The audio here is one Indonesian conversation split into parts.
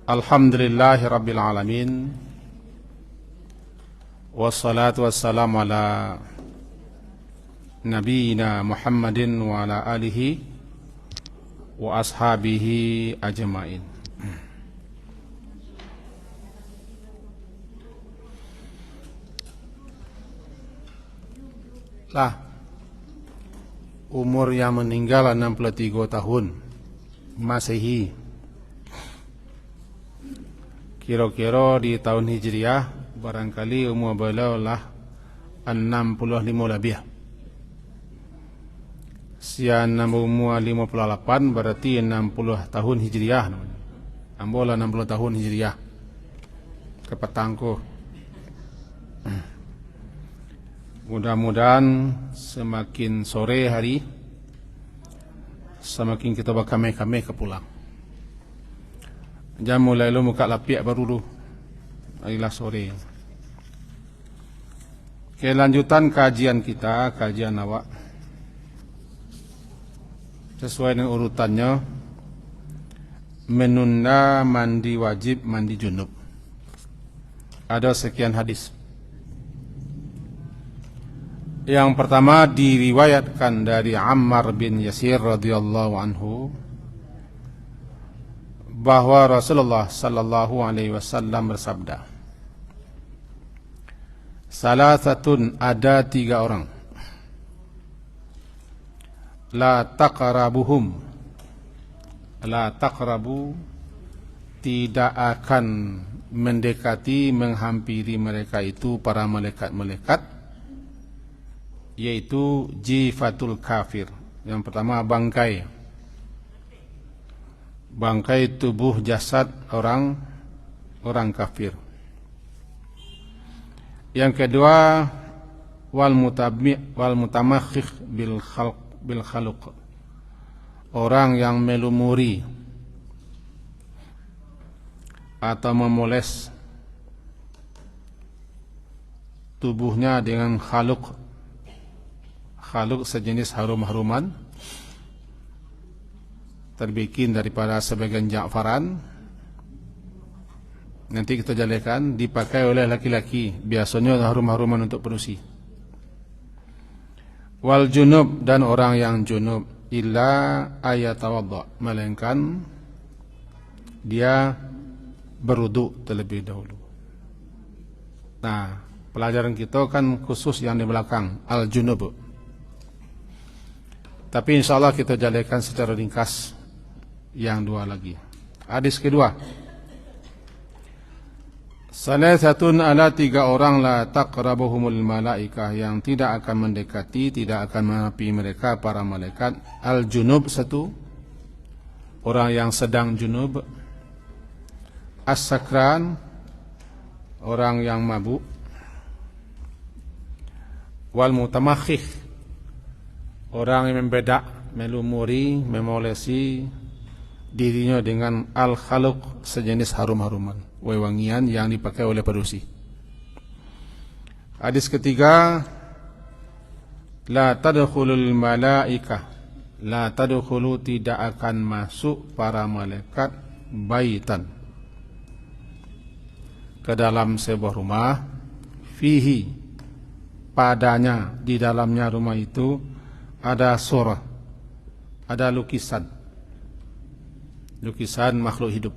Alhamdulillahi Rabbil Alamin. Wassalatu wassalamu ala Nabiina Muhammadin wa ala alihi wa ashabihi ajma'in. Lah, umur yang meninggal 63 tahun Masehi. Kira-kira di tahun Hijriah barangkali umur beliau lah 65 lebih. Sian umur 58 berarti 60 tahun Hijriah namanya. Ambola 60 tahun Hijriah. Kepetangku. Mudah-mudahan semakin sore hari semakin kita berkameh-kameh ke pulang. Jam mulai lu muka lapiak baru lu. Adalah sore. Oke, lanjutan kajian kita, kajian awak. Sesuai dengan urutannya, menunda mandi wajib, mandi junub. Ada sekian hadis. Yang pertama diriwayatkan dari Ammar bin Yasir radhiyallahu anhu bahwa Rasulullah sallallahu alaihi wasallam bersabda, salasatun, ada 3 orang, la taqrabuhum, la taqrabu, tidak akan mendekati, menghampiri mereka itu para malaikat-malaikat, yaitu jifatul kafir. Yang pertama bangkai tubuh jasad orang kafir. Yang kedua wal mutamakhikh bil khaluq, orang yang melumuri atau memoles tubuhnya dengan khaluq sejenis harum-haruman terbikin daripada sebagian ja'faran. Nanti kita jadikan dipakai oleh laki-laki, biasanya harum-haruman untuk penusi. Wal junub, dan orang yang junub, illa ayatawadda, melainkan dia berwudu terlebih dahulu. Nah, pelajaran kita kan khusus yang di belakang, al junub. Tapi insyaallah kita jadikan secara ringkas yang 2 lagi. Hadis kedua, salasatun, ada 3 orang, la taqrabuhumul malaikah, yang tidak akan mendekati, tidak akan menghampiri mereka para malaikat. Al junub, 1, orang yang sedang junub. As-sakran, orang yang mabuk. Wal mutamakhikh, orang yang membedak, melumuri, memolesi dirinya dengan al-khaluq, sejenis harum-haruman, wewangian yang dipakai oleh perusi. Hadis ketiga, la tadkhulul malaikah, la tadkhulu, tidak akan masuk para malaikat, baitan, ke dalam sebuah rumah, fihi, padanya, di dalamnya rumah itu ada surah, ada lukisan makhluk hidup,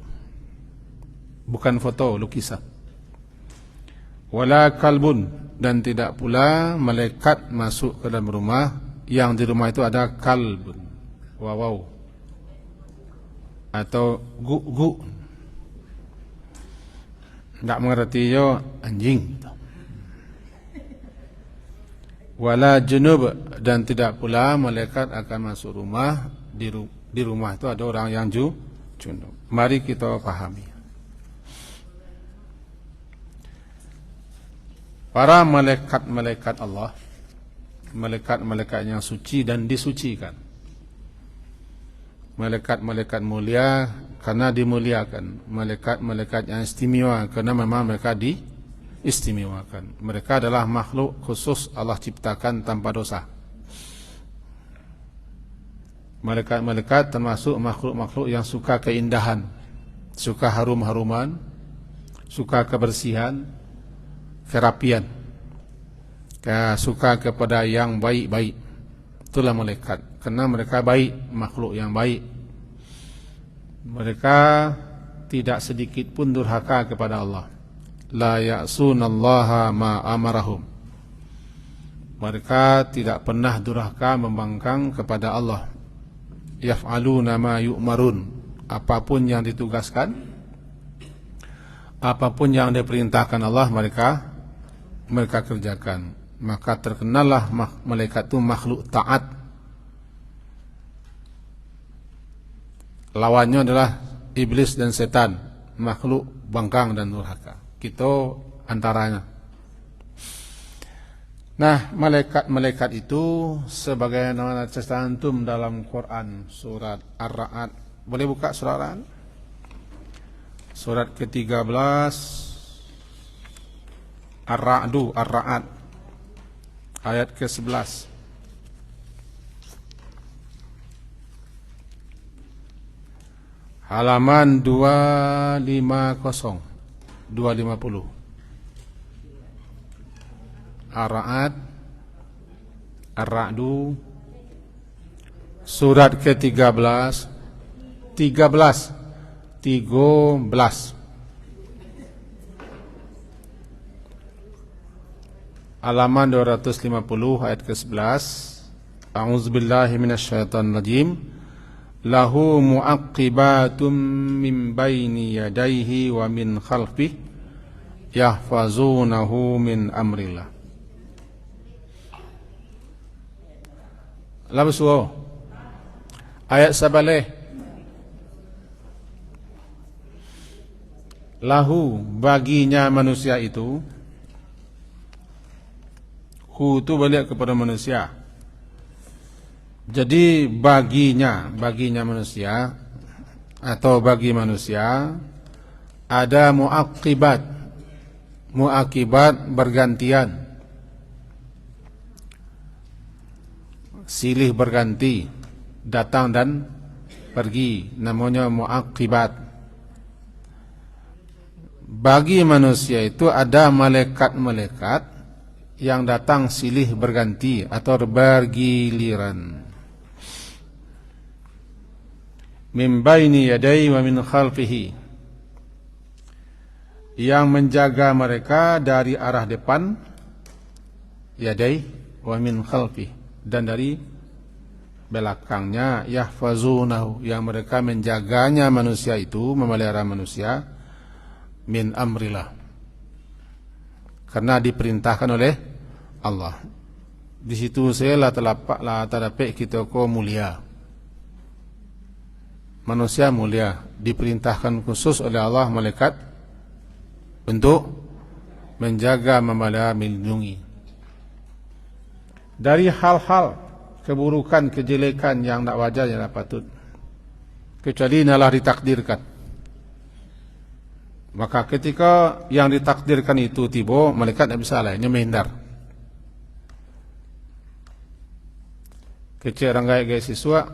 bukan foto, lukisan. Wala kalbun, dan tidak pula malaikat masuk ke dalam rumah yang di rumah itu ada kalbun, wawaw, atau gu. Tak mengerti yo anjing. Wala junub, dan tidak pula malaikat akan masuk rumah, di rumah itu ada orang yang junub. Mari kita pahami. Para malaikat Allah, malaikat-malaikat yang suci dan disucikan, malaikat-malaikat mulia karena dimuliakan, malaikat-malaikat yang istimewa karena memang mereka diistimewakan. Mereka adalah makhluk khusus Allah ciptakan tanpa dosa. Malaikat-malaikat termasuk makhluk-makhluk yang suka keindahan, suka harum-haruman, suka kebersihan, kerapian, suka kepada yang baik-baik. Itulah malaikat, karena mereka baik, makhluk yang baik. Mereka tidak sedikit pun durhaka kepada Allah. La ya'sunallaha ma amarahum. Mereka tidak pernah durhaka membangkang kepada Allah. Yaf'aluna ma yu'marun. Apapun yang ditugaskan, apapun yang diperintahkan Allah, mereka kerjakan. Maka terkenallah malaikat itu makhluk taat. Lawannya adalah iblis dan setan, makhluk bangkang dan durhaka. Kita antaranya. Nah, malaikat-malaikat itu sebagaimana tercantum dalam Quran surat Ar-Ra'd. Boleh buka surat Ar-Ra'd? Surat ke-13 Ar-Ra'd ayat ke-11. Halaman 250. Ar-Ra'd surat ke-13 halaman 250 ayat ke-11. A'udzubillahi minasyaitonir rajim. Lahu mu'aqqibatum min baini yadayhi wa min khalfihi yahfazunahu min amrillah. Labsuo ayat sabaleh. Lahu baginya manusia itu, hu itu balik kepada manusia. Jadi baginya manusia atau bagi manusia ada muakibat bergantian, silih berganti, datang dan pergi, namanya muakibat. Bagi manusia itu ada malaikat-malaikat yang datang silih berganti atau bergiliran. Min baini yadai wa min khalfihi, yang menjaga mereka dari arah depan, yadai wa min khalfihi, dan dari belakangnya, yahfazunahu, yang mereka menjaganya manusia itu, memelihara manusia, min amrillah, karena diperintahkan oleh Allah. Di situ saya la terdapat kita ko mulia. Manusia mulia, diperintahkan khusus oleh Allah malaikat untuk menjaga, memelihara, melindungi dari hal-hal keburukan, kejelekan yang tak wajar, yang tak patut, kecuali nalah ditakdirkan. Maka ketika yang ditakdirkan itu tiba, malaikat tak bisa lainnya menghindar. Kecil orang gaya siswa,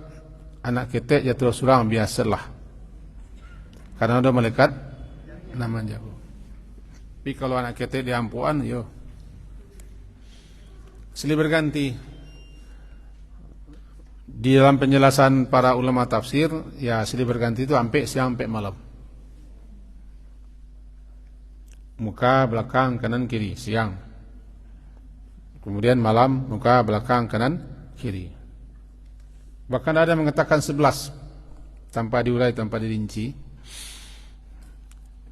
anak kita jatuh surang biasalah, karena ada malaikat namanya. Tapi kalau anak kita diampuan, yo silih berganti. Di dalam penjelasan para ulama tafsir, ya silih berganti itu sampai siang sampai malam. Muka, belakang, kanan, kiri, siang. Kemudian malam, muka, belakang, kanan, kiri. Bahkan ada yang mengatakan 11 tanpa diurai, tanpa dirinci.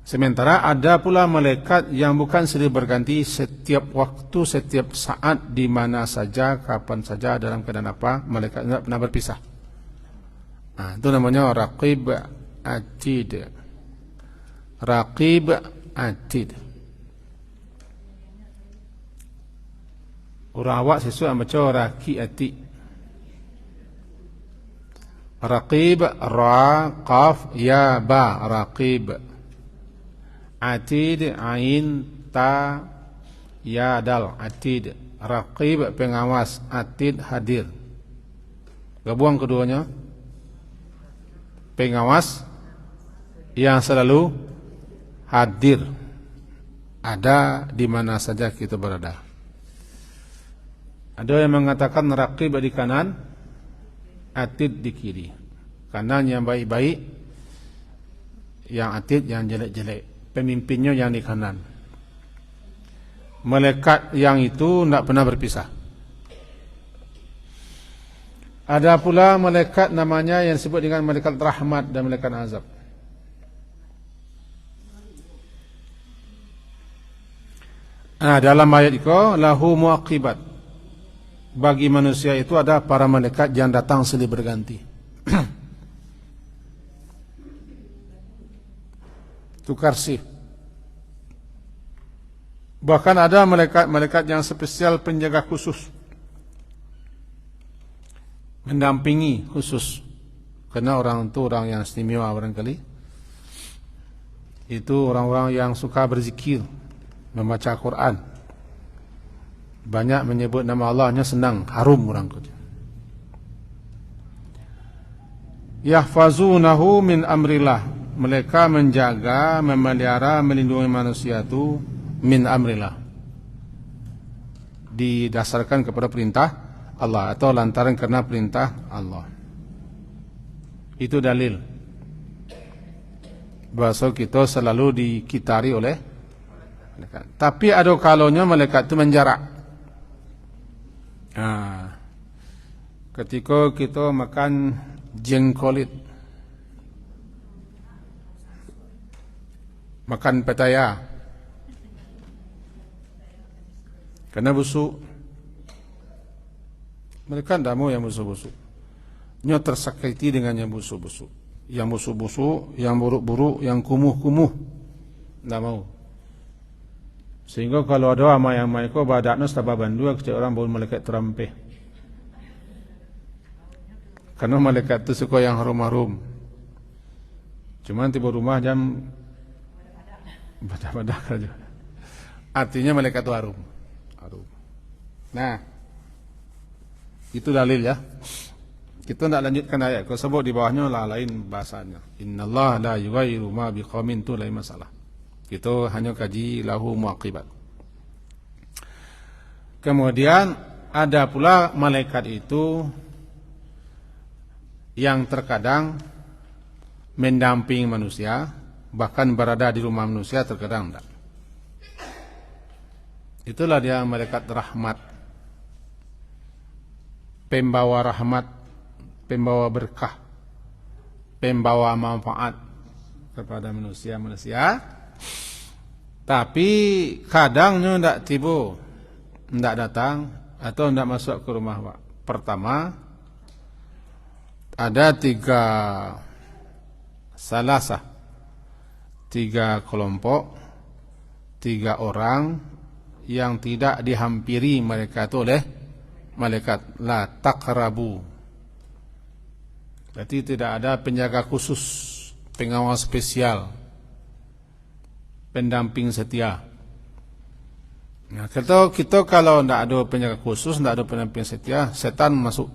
Sementara ada pula malaikat yang bukan silih berganti, setiap waktu, setiap saat, di mana saja, kapan saja, dalam keadaan apa, malaikat tidak pernah berpisah. Nah, itu namanya raqib atid. Raqib atid. Orang awak sesuai macam raqib atid. Raqib, ra, qaf, ya, ba, raqib. Atid, ain, ta, ya, dal, atid. Raqib, pengawas, atid, hadir. Gabung keduanya. Pengawas, yang selalu hadir, ada di mana saja kita berada. Ada yang mengatakan raqib di kanan, atid di kiri. Kanan yang baik-baik, yang atid yang jelek-jelek. Pemimpinnya yang di kanan. Malaikat yang itu tidak pernah berpisah. Ada pula malaikat namanya yang disebut dengan malaikat rahmat dan malaikat azab. Dalam ayat itu, lahu muaqibat. Bagi manusia itu ada para malaikat yang datang silih berganti. Tukar shift. Bahkan ada malaikat-malaikat yang spesial penjaga khusus, mendampingi khusus. Karena orang itu orang yang istimewa barangkali. Itu orang-orang yang suka berzikir, membaca Quran. Banyak menyebut nama Allahnya, senang, harum orang itu. Yahfazunahu min amrillah. Mereka menjaga, memelihara, melindungi manusia itu min amrillah, didasarkan kepada perintah Allah atau lantaran karena perintah Allah. Itu dalil bahwa kita selalu dikitari oleh malaikat. Tapi ada kalanya malaikat itu menjarak. Ketika kita makan jengkolit, makan petaya, kena busuk, mereka tidak mau yang busuk-busuk. Nya tersakiti dengan yang busuk-busuk. Yang busuk-busuk, yang buruk-buruk, yang kumuh-kumuh, tidak mau. Sehingga kalau ada amai-amai ko badakna sababan dua kecil orang bawa malaikat terampih. Karena malaikat itu suka yang harum-harum. Cuman tiba rumah jam badak-badak saja. Artinya malaikat itu harum. Nah, itu dalil ya. Kita tidak lanjutkan ayat. Kalau sebut di bawahnya lah lain bahasanya. Innallaha la yughayyiru ma biqaumin, itu lain masalah. Kita hanya kaji lahu muaqibat. Kemudian ada pula malaikat itu yang terkadang mendampingi manusia, bahkan berada di rumah manusia, terkadang tidak. Itulah dia malaikat rahmat, pembawa rahmat, pembawa berkah, pembawa manfaat kepada manusia-manusia. Tapi kadangnya tidak tiba, tidak datang atau tidak masuk ke rumah. Pertama, ada tiga kelompok, 3 orang yang tidak dihampiri mereka itu oleh malaikat. La taqrabu. Berarti tidak ada penjaga khusus, pengawal spesial, pendamping setia. Nah, kita kalau tidak ada penjaga khusus, tidak ada pendamping setia, setan masuk.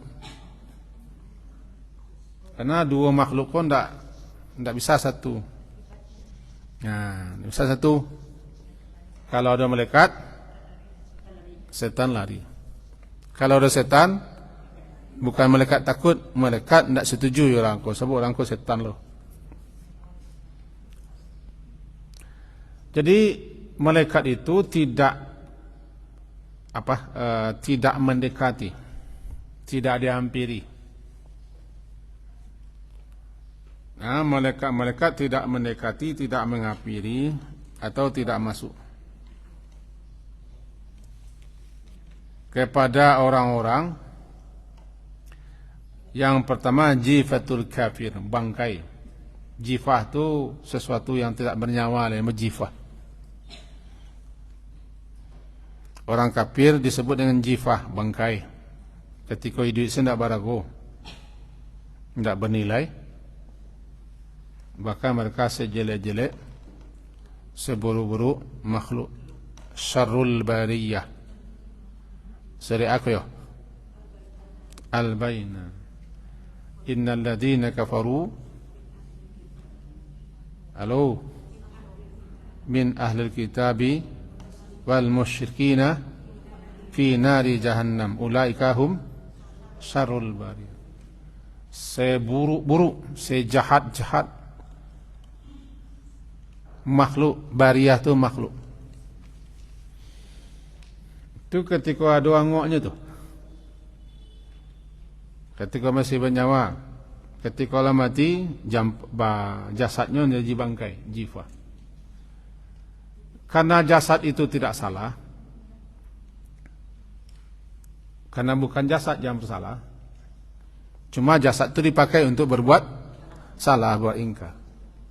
Karena 2 makhluk pun tidak bisa satu. Nah, bisa satu. Kalau ada malaikat, setan lari. Kalau ada setan, bukan malaikat takut, malaikat tidak setuju orangku, sebab orangku setan loh. Jadi malaikat itu tidak mendekati, tidak dihampiri. Nah, malaikat tidak mendekati, tidak menghampiri atau tidak masuk kepada orang-orang yang pertama, jifatul kafir, bangkai. Jifah itu sesuatu yang tidak bernyawa, jifah. Orang kafir disebut dengan jifah, bangkai. Ketika hidup tidak barago, tidak bernilai, bahkan mereka sejelek-jelek, seburuk-buruk makhluk, syarrul bariyah. Seri aku ya, al-baina innal ladina kafaru Halo, min ahlil kitabi wal musyrikina fi nari jahannam ulaika hum syarrul bariyah. Seburuk-buruk, sejahat-jahat makhluk. Bariyah itu makhluk. Itu ketika ada angoknya tuh, ketika masih bernyawa, ketika orang mati, jasadnya jadi bangkai, jiwa. Karena jasad itu tidak salah, karena bukan jasad yang bersalah, cuma jasad itu dipakai untuk berbuat salah, buat ingkar,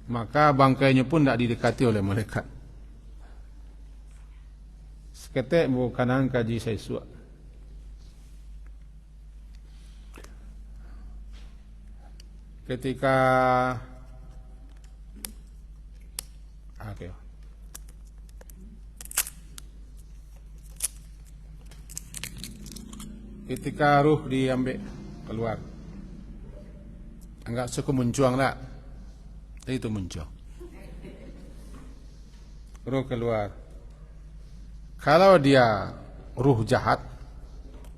maka bangkainya pun tidak didekati oleh malaikat. Seketik bukan kaji saya suat. Ketika ketika ruh diambil keluar, enggak suka muncuang lah, itu muncul ruh keluar. Kalau dia ruh jahat,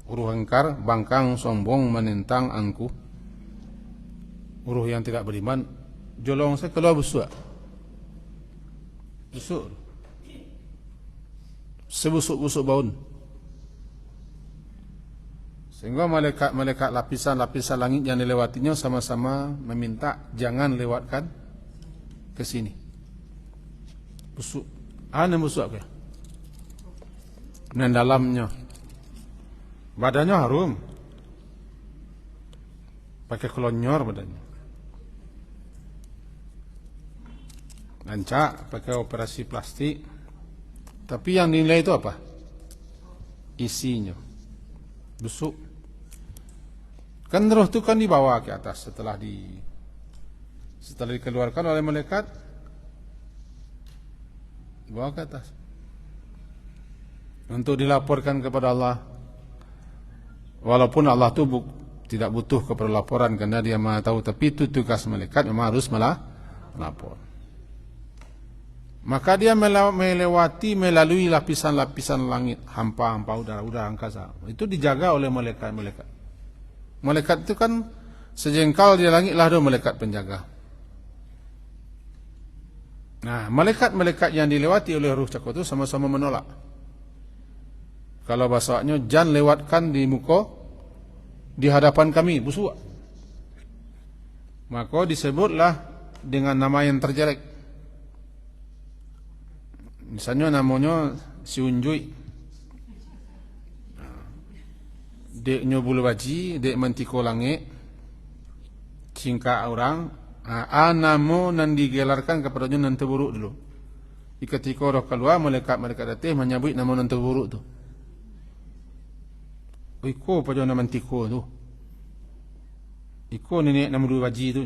ruh engkar, bangkang, sombong, menentang, angkuh, ruh yang tidak beriman, jolong saya keluar busuk, sebusuk-busuk baun. Sehingga malaikat lapisan-lapisan langit yang dilewatinya sama-sama meminta jangan lewatkan ke sini. Busuk, busuk apa? Dan dalamnya, badannya harum, pakai kolonyor badannya, lancak, pakai operasi plastik. Tapi yang dinilai itu apa? Isinya, busuk. Kan roh itu kan dibawa ke atas setelah dikeluarkan oleh malaikat, dibawa ke atas untuk dilaporkan kepada Allah. Walaupun Allah itu tidak butuh kepada laporan karena dia maha tahu, tapi itu tugas malaikat, memang harus melapor. Maka dia melalui lapisan-lapisan langit, hampa-hampa udara angkasa. Itu dijaga oleh malaikat-malaikat. Malaikat itu kan sejengkal di langit lah ada malaikat penjaga. Nah, malaikat-malaikat yang dilewati oleh ruh cakap itu sama-sama menolak. Kalau bahasanya, jangan lewatkan di muka, di hadapan kami, busuk. Maka disebutlah dengan nama yang terjelek. Misalnya namanya si Unjui. Deknya bulu baji, dek mentiko langit, cingka orang, namo nan digelarkan kepadanya nan terburuk dulu. Ketika roh keluar, malaikat datang menyebut nama nan terburuk tu. Iko pada nama mentiko tu. Iko nenek nama bulu baji tu.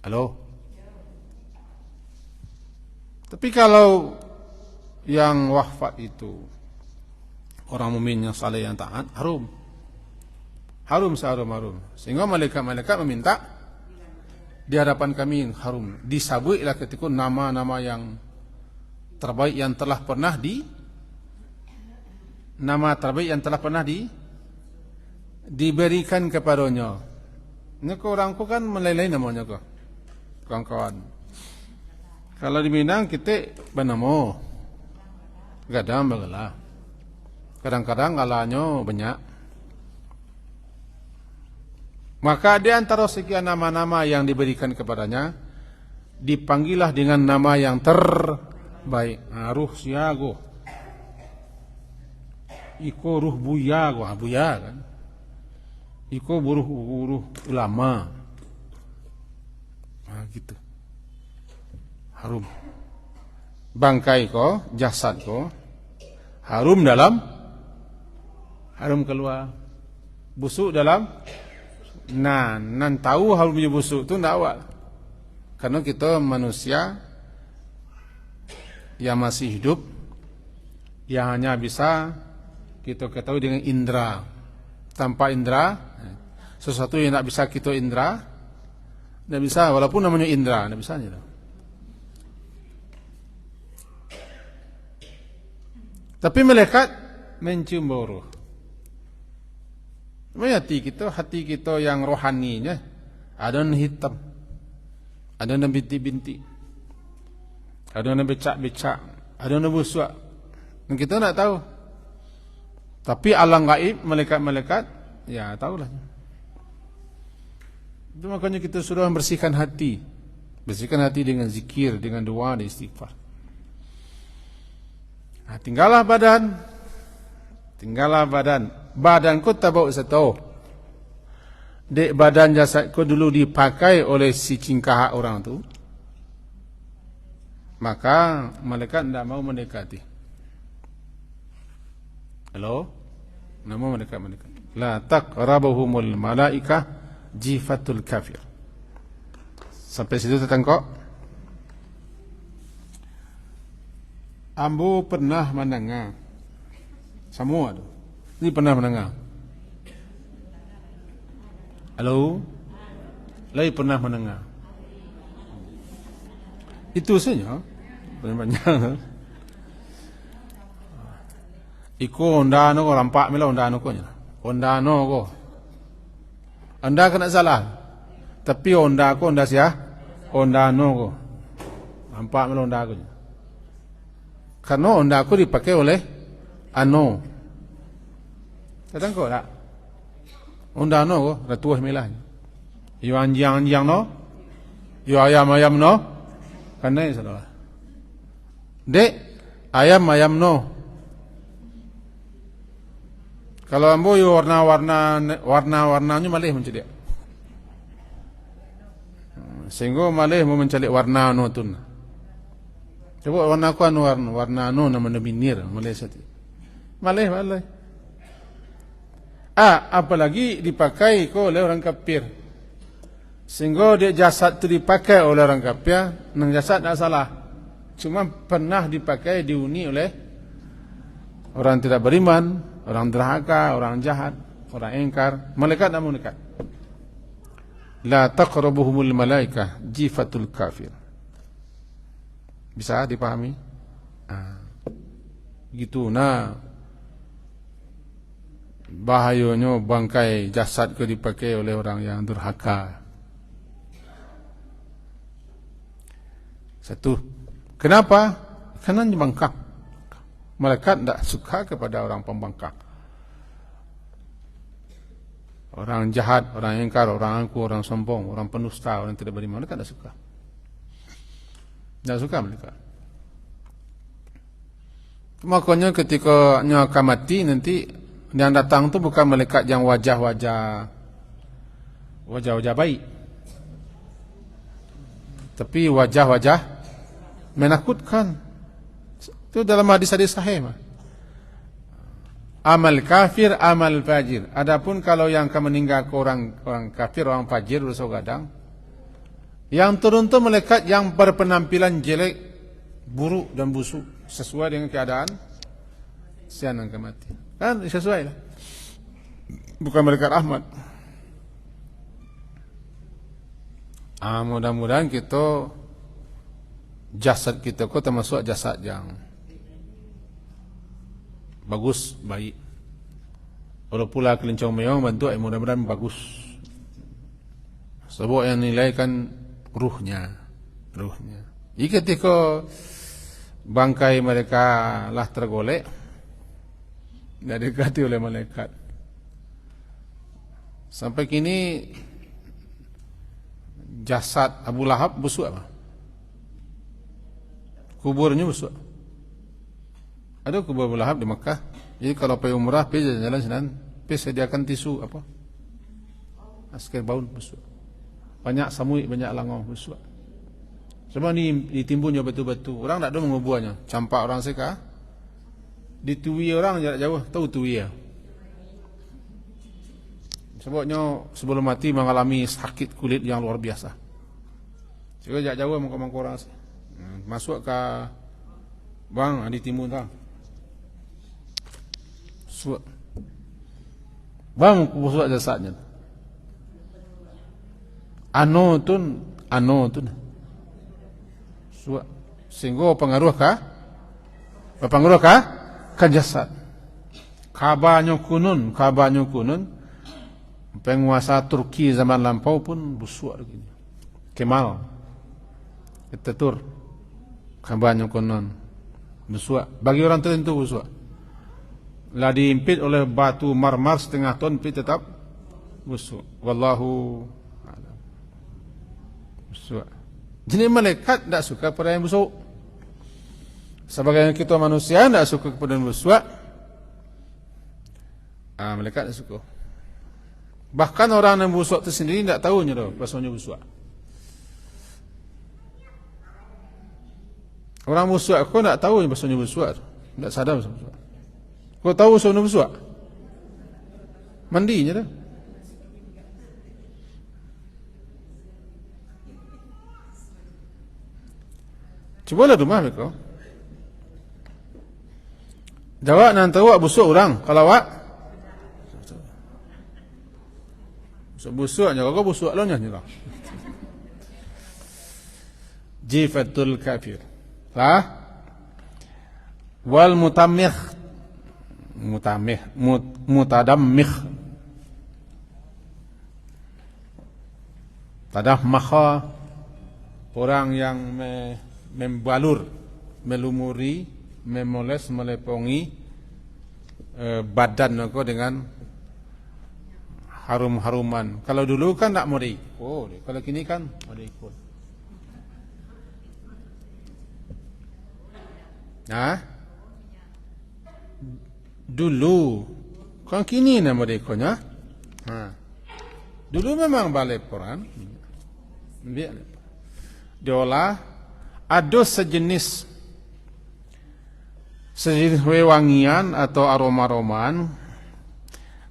Halo. Tapi kalau yang wafat itu orang mukmin yang saleh yang taat, harum seharum-harum. Sehingga malaikat-malaikat meminta di hadapan kami harum, disabuilah ketika nama-nama yang terbaik yang telah pernah diberikan kepadanya. Ini orangku kan melelai namanya kok, kawan-kawan. Kalau di Minang kita bernama gadam bagalah. Kadang-kadang galanya banyak. Maka di antara sekian nama-nama yang diberikan kepadanya, dipanggillah dengan nama yang terbaik. Ruh siago, iko ruh buyago, buya kan. Iko buruh ulama. Gitu. Harum. Bangkai ko, jasad ko, harum dalam, harum keluar, busuk dalam. Nah, nan tahu harumnya busuk itu tidak awal, karena kita manusia yang masih hidup, yang hanya bisa kita ketahui dengan indera. Tanpa indera, sesuatu yang tak bisa kita indra, tak bisa, walaupun namanya indra, tak bisa aja. Tapi malaikat mencium bau roh. Hati kita yang rohaninya ada yang hitam, ada yang bintik-bintik, ada yang becak-becak, ada yang busuk. Dan kita tak tahu. Tapi alam gaib, malaikat-malaikat, ya tahulah. Itu makanya kita suruh membersihkan hati. Bersihkan hati dengan zikir, dengan doa dan istighfar. Nah, tinggallah badan. Badanku tak bau satu. Dek badan jasadku dulu dipakai oleh si cingkah orang tu. Maka malaikat tidak mau mendekati. Halo? Tidak mau mendekati. La taqrabuhumul malaikah jifatul kafir. Sampai situ tertangkap. Ambo pernah mendengar. Semua tu. Ini pernah mendengar. Halo? Lagi pernah mendengar. Itu saja. Banyak. Iko onda no ko rampak mila onda no ko nya. Onda no ko. Anda kena salah. Tapi onda ko onda sia. Onda no ko. Rampak mila onda ko nya. Karena onda ko dipakai oleh ano. Kadang ko tak. Onda no ko ratuah milah. Yo anjang no. Yo ayam no. Karena itu salah. Dek ayam no. Kalau ambo yo warna-warnanya malih mencari. Sehingga malih mau mencari warna no tun. Coba warna aku warna no nama binir malih sati. Malih. Apalagi dipakai oleh orang kafir. Sehingga dia jasad itu dipakai oleh orang kafir, nang jasad tak salah. Cuma pernah dipakai diuni oleh orang tidak beriman, orang derhaka, orang jahat, orang engkar. Malaikat tak mau dekat. La taqrabuhumul malaikah jifatul kafir. Bisa dipahami? Gitu nah. Bahayanya bangkai jasad ke dipakai oleh orang yang durhaka. Satu. Kenapa? Karena membangkang. Malaikat tidak suka kepada orang pembangkang. Orang jahat, orang ingkar, orang angkuh, orang sombong, orang penusta, orang tidak beriman, mereka tidak suka. Tidak suka mereka. Makanya ketika akan mati nanti yang datang tu bukan malaikat yang wajah-wajah baik, tapi wajah-wajah menakutkan. Itu dalam hadis-hadis sahih. Amal kafir, amal fajir. Adapun kalau yang akan meninggal ke orang kafir, orang fajir, dosa gadang, yang turun itu malaikat yang berpenampilan jelek, buruk dan busuk sesuai dengan keadaan siang akan mati. Kan sesuai lah. Bukan malaikat rahmat. Mudah-mudahan kita jasad kita kok termasuk jasad yang bagus, baik. Kalau pula kelencong meong bentuk mudah-mudahan bagus. Sebab yang nilai kan ruhnya. Jika ketika bangkai mereka lah tergolek, tidak didekati oleh malaikat. Sampai kini jasad Abu Lahab busuk apa? Kuburnya busuk. Ada kubur Abu Lahab di Mekah. Jadi kalau pergi umrah, pergi jalan-jalan, pergi sediakan tisu apa? Askar baun busuk. Banyak samui, banyak langau busuk. Sebab ni ditimbunnya batu-batu. Orang tak ada menguburnya. Campak orang seka. Ditui orang jarak jauh, tahu tui ya. Sebabnya sebelum mati mengalami sakit kulit yang luar biasa. Jadi jarak jauh mangkuk-mangkuk orang. Masuk ke bang ditimbun tak. Suat. Bang busuk jasadnya. ano tu sehingga pengaruh ka jasad. Kabarnya kunun penguasa Turki zaman lampau pun busuk begini. Kemal Atatürk kabarnya kunun busuk. Bagi orang tertentu busuk. Lah diimpit oleh batu marmar setengah ton tapi tetap busuk. Wallahu a'lam. Busuk. Jadi malaikat tidak suka pada yang busuk. Sebagai kita manusia tidak suka kepada yang busuk. Malaikat tidak suka. Bahkan orang yang busuk itu sendiri tidak tahu pasalnya busuk. Orang busuk kau tidak tahu pasalnya busuk. Tidak sadar pasalnya busuk. Kau tahu pasalnya busuk? Mandinya dah. Cubalah rumah mereka. Jawab nanti awak busuk orang. Kalau awak busuk je, kau busuk lah ni lah. Jifatul kafir. Wal mutadammikh. Tadammakha, orang yang membalur, melumuri, memoles, melepongi badan kau dengan harum-haruman. Kalau dulu kan tak mau diikut. Kalau kini kan mau diikut. Dulu. Kalau kini nak mau diikutnya. Dulu memang baleporan. Diolah ada sejenis wewangian atau aroma-aromaan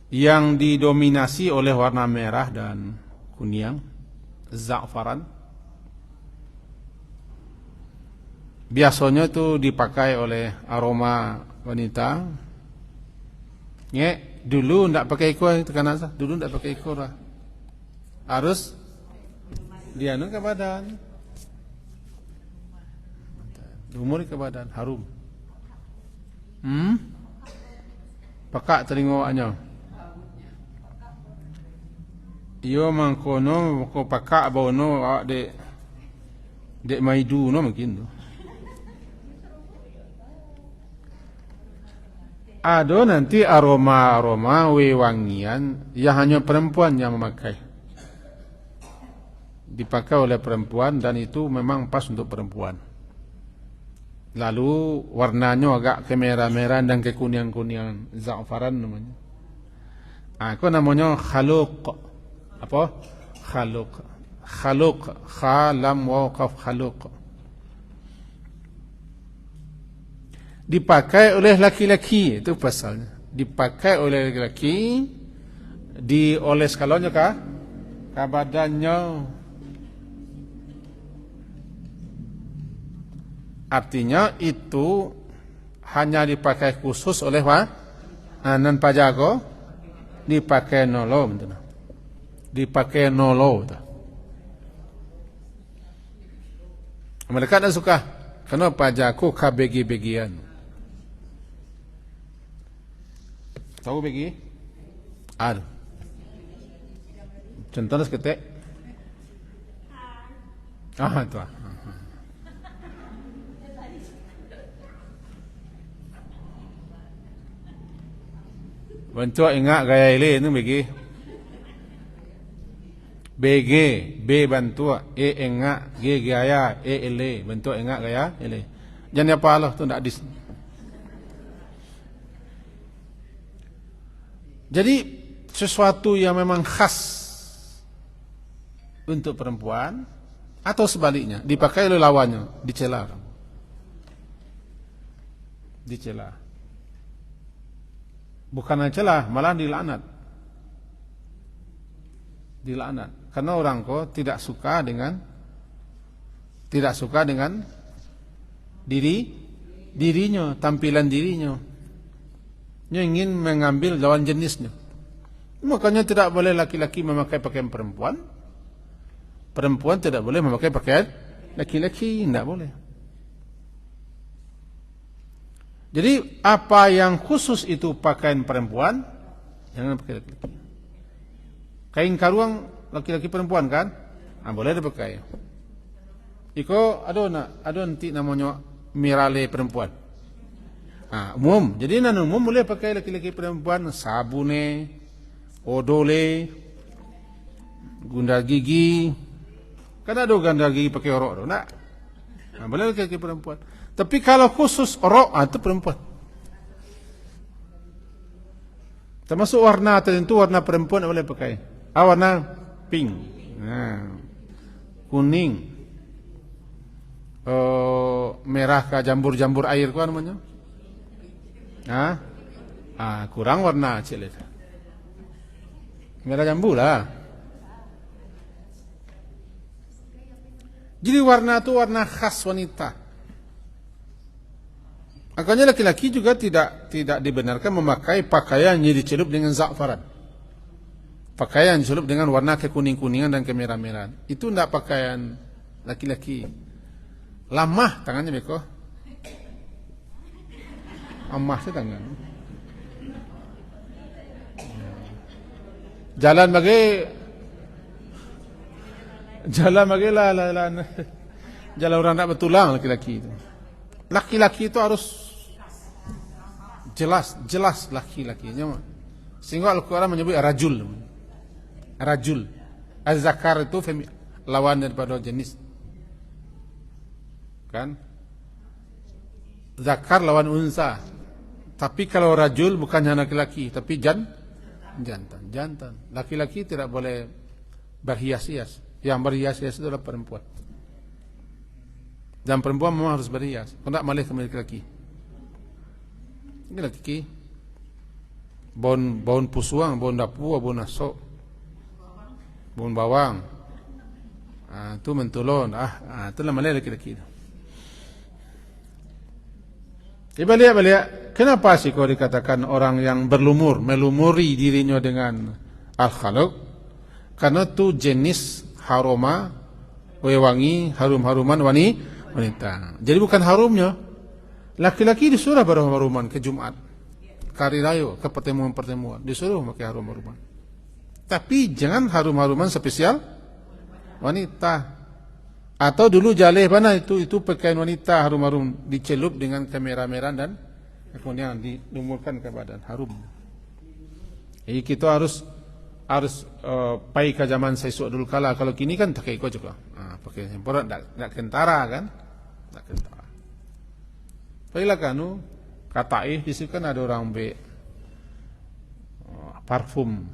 yang didominasi oleh warna merah dan kuning, za'faran. Biasanya itu dipakai oleh aroma wanita. Dulu tidak pakai ekor, tekan asal. Dulu tidak pakai ekor lah. Harus dianu ke badan. Lumuri ke badan, harum. Pakak telingoannya. Iyo mangkono ko pakak bono dek maidu no mungkin tu. Ada nanti aroma wewangian yang hanya perempuan yang memakai. Dipakai oleh perempuan dan itu memang pas untuk perempuan. Lalu warnanya agak kemerah-merah dan kekuningan-kuningan, za'faran namanya. Itu namanya khaluq. Apa? Khaluq. Khalam waqaf khaluq. Dipakai oleh laki-laki, itu pasalnya. Dipakai oleh laki-laki, dioles kalonnya ke badannya. Artinya itu hanya dipakai khusus oleh nan pajago, dipakai nolo, betul. Dipakai nolo. Mereka tidak suka karena pajago kabegi-begian. Tahu begi? Ada. Contohnya seketik. Itu. Bentuk ingat gaya ile itu begi. BG, B bantua, E enggak, G gaya, E ele, bentuk enggak gaya, ele. Jangan apa Allah tu tidak dis. Jadi sesuatu yang memang khas untuk perempuan atau sebaliknya dipakai oleh lawannya, dicela. Dicela. Bukan celah, malah dilaknat. Dilaknat. Karena orang kok tidak suka dengan dirinya, tampilan dirinya. Dia ingin mengambil lawan jenisnya. Makanya tidak boleh laki-laki memakai pakaian perempuan. perempuan tidak boleh memakai pakaian laki-laki, tidak boleh. Jadi apa yang khusus itu pakaian perempuan, jangan pakai laki-laki. Kain karuang laki-laki perempuan kan, boleh dipakai. Iko ada nanti namanya mirale perempuan. Umum. Jadi umum boleh pakai laki-laki perempuan, sabune, odole, gundal gigi. Kan ada gundal gigi pakai orok, nak. Boleh laki-laki perempuan. Tapi kalau khusus orok, itu perempuan. Termasuk warna tertentu, warna perempuan boleh pakai. Warna pink, kuning, merah ke jambur-jambur air apa namanya? Kurang warna cilik. Merah jambu lah. Jadi warna itu warna khas wanita. Makanya laki-laki juga tidak dibenarkan memakai pakaian yang dicelup dengan za'faran. Pakaian dicelup dengan warna kekuning-kuningan dan kemerah-merahan. Itu tidak pakaian laki-laki. Lamah tangannya beko. Amah sih tangan. Jalan bagai lah. Jalan orang tak betulang laki-laki itu. Laki-laki itu harus jelas laki-lakinya. Sehingga Al-Quran menyebut rajul. Az-zakar itu lawan daripada jenis. Kan? Zakar lawan unsa. Tapi kalau rajul bukan hanya laki-laki, tapi jantan. Laki-laki tidak boleh berhias-hias. Yang berhias-hias itu adalah perempuan. Dan perempuan memang harus berhias. Tidak malih ke laki-laki. Ini laki-laki. Baun pusuang, baun dapur, baun nasok, baun bawang. Itu mentulon. Itulah malih laki-laki. Balik. Kenapa sih kau dikatakan orang yang melumuri dirinya dengan al-khalq? Karena itu jenis haroma, wangi, harum-haruman wanita. Jadi bukan harumnya. Laki-laki disuruh berharum-haruman ke Jumat, ke hari raya, ke pertemuan-pertemuan. Disuruh pakai harum-haruman. Tapi jangan harum-haruman spesial wanita. Atau dulu jaleh mana itu pakaian wanita harum-harum dicelup dengan kemerah-merahan dan kemudian dilumurkan ke badan harum. Jadi kita harus pai ke zaman sesuk dulu kala. Kalau kini kan tak ikut juga. Pakai semporan tak kentara kan? Tak kentara. Baiklah kanu katai di situ kan ada orang parfum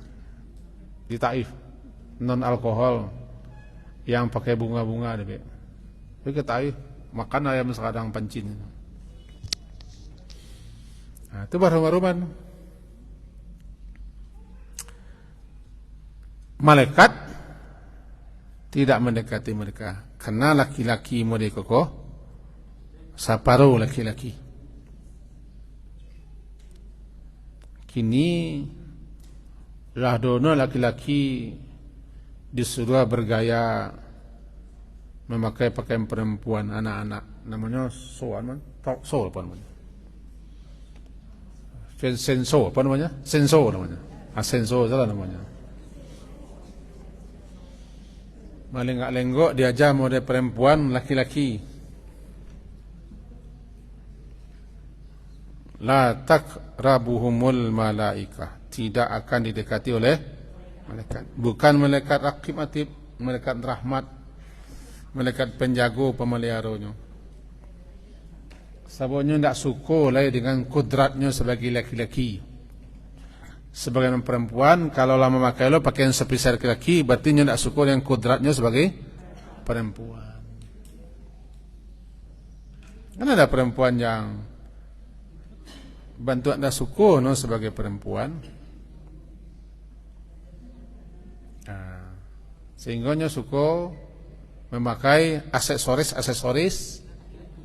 di Taif non alkohol yang pakai bunga-bunga ada Tapi ke Taif makan ayam sekadang pancin. Itu harum-haruman. Malaikat tidak mendekati mereka karena laki-laki model kokoh saparuh laki-laki. Kini lahdono laki-laki disuruh bergaya memakai pakaian perempuan anak-anak. Namanya apa namanya? Senso apa namanya? Senso namanya. Senso salah namanya. Malenggak-lenggok diajar model perempuan laki-laki. La taqrabuhumul malaikah. Tidak akan didekati oleh malaikat. Bukan malaikat raqib atid, malaikat rahmat, malaikat penjago pemeliharanya. Sebabnya tidak suka lah dengan kudratnya sebagai laki-laki. Sebagai perempuan, kalau lama memakai pakaian spesial laki-laki, berarti tidak suka dengan kudratnya sebagai perempuan. Kan ada perempuan yang bantu anda suku sebagai perempuan, sehingga suku memakai aksesoris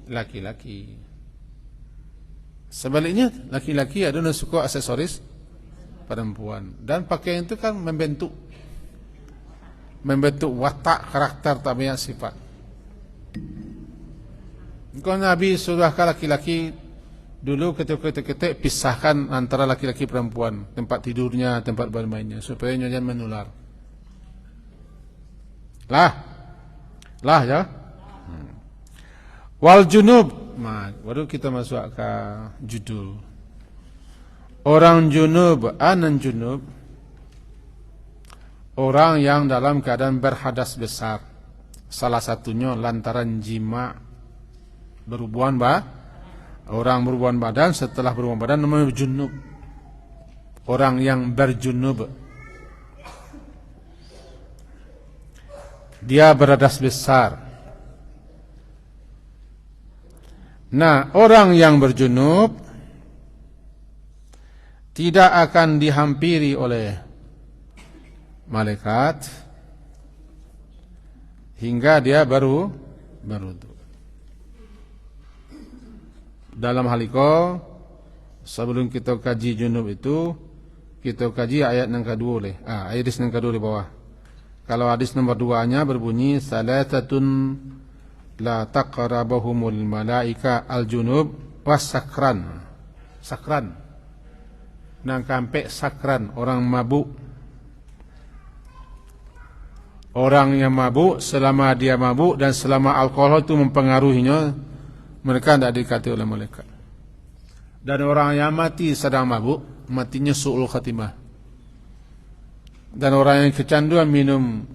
laki-laki. Sebaliknya laki-laki ada suku aksesoris perempuan, dan pakaian itu kan membentuk membentuk watak karakter tabiat sifat. Kalau Nabi sudah ke laki-laki dulu ketika pisahkan antara laki-laki perempuan, tempat tidurnya, tempat bermainnya, supaya jangan menular. Lah ya. Wal junub. Nah, baru kita masuk ke judul. Orang junub, anan junub, orang yang dalam keadaan berhadas besar. Salah satunya lantaran jima, berhubungan orang berhubungan badan, setelah berhubungan badan namanya junub. Orang yang berjunub, dia berhadas besar. Nah, orang yang berjunub tidak akan dihampiri oleh malaikat hingga dia baru berwudu. Dalam hal itu, sebelum kita kaji junub itu, kita kaji ayat yang kedua oleh. Hadis yang kedua di bawah. Kalau hadis nomor 2-nya berbunyi salatatun la taqrabahumul malaika al-junub was-sakran. Sakran. Nang sampai sakran, orang mabuk. Orang yang mabuk, selama dia mabuk dan selama alkohol itu mempengaruhinya, mereka tidak dikati oleh malaikat. Dan orang yang mati sedang mabuk, matinya su'ul khatimah. Dan orang yang kecanduan minum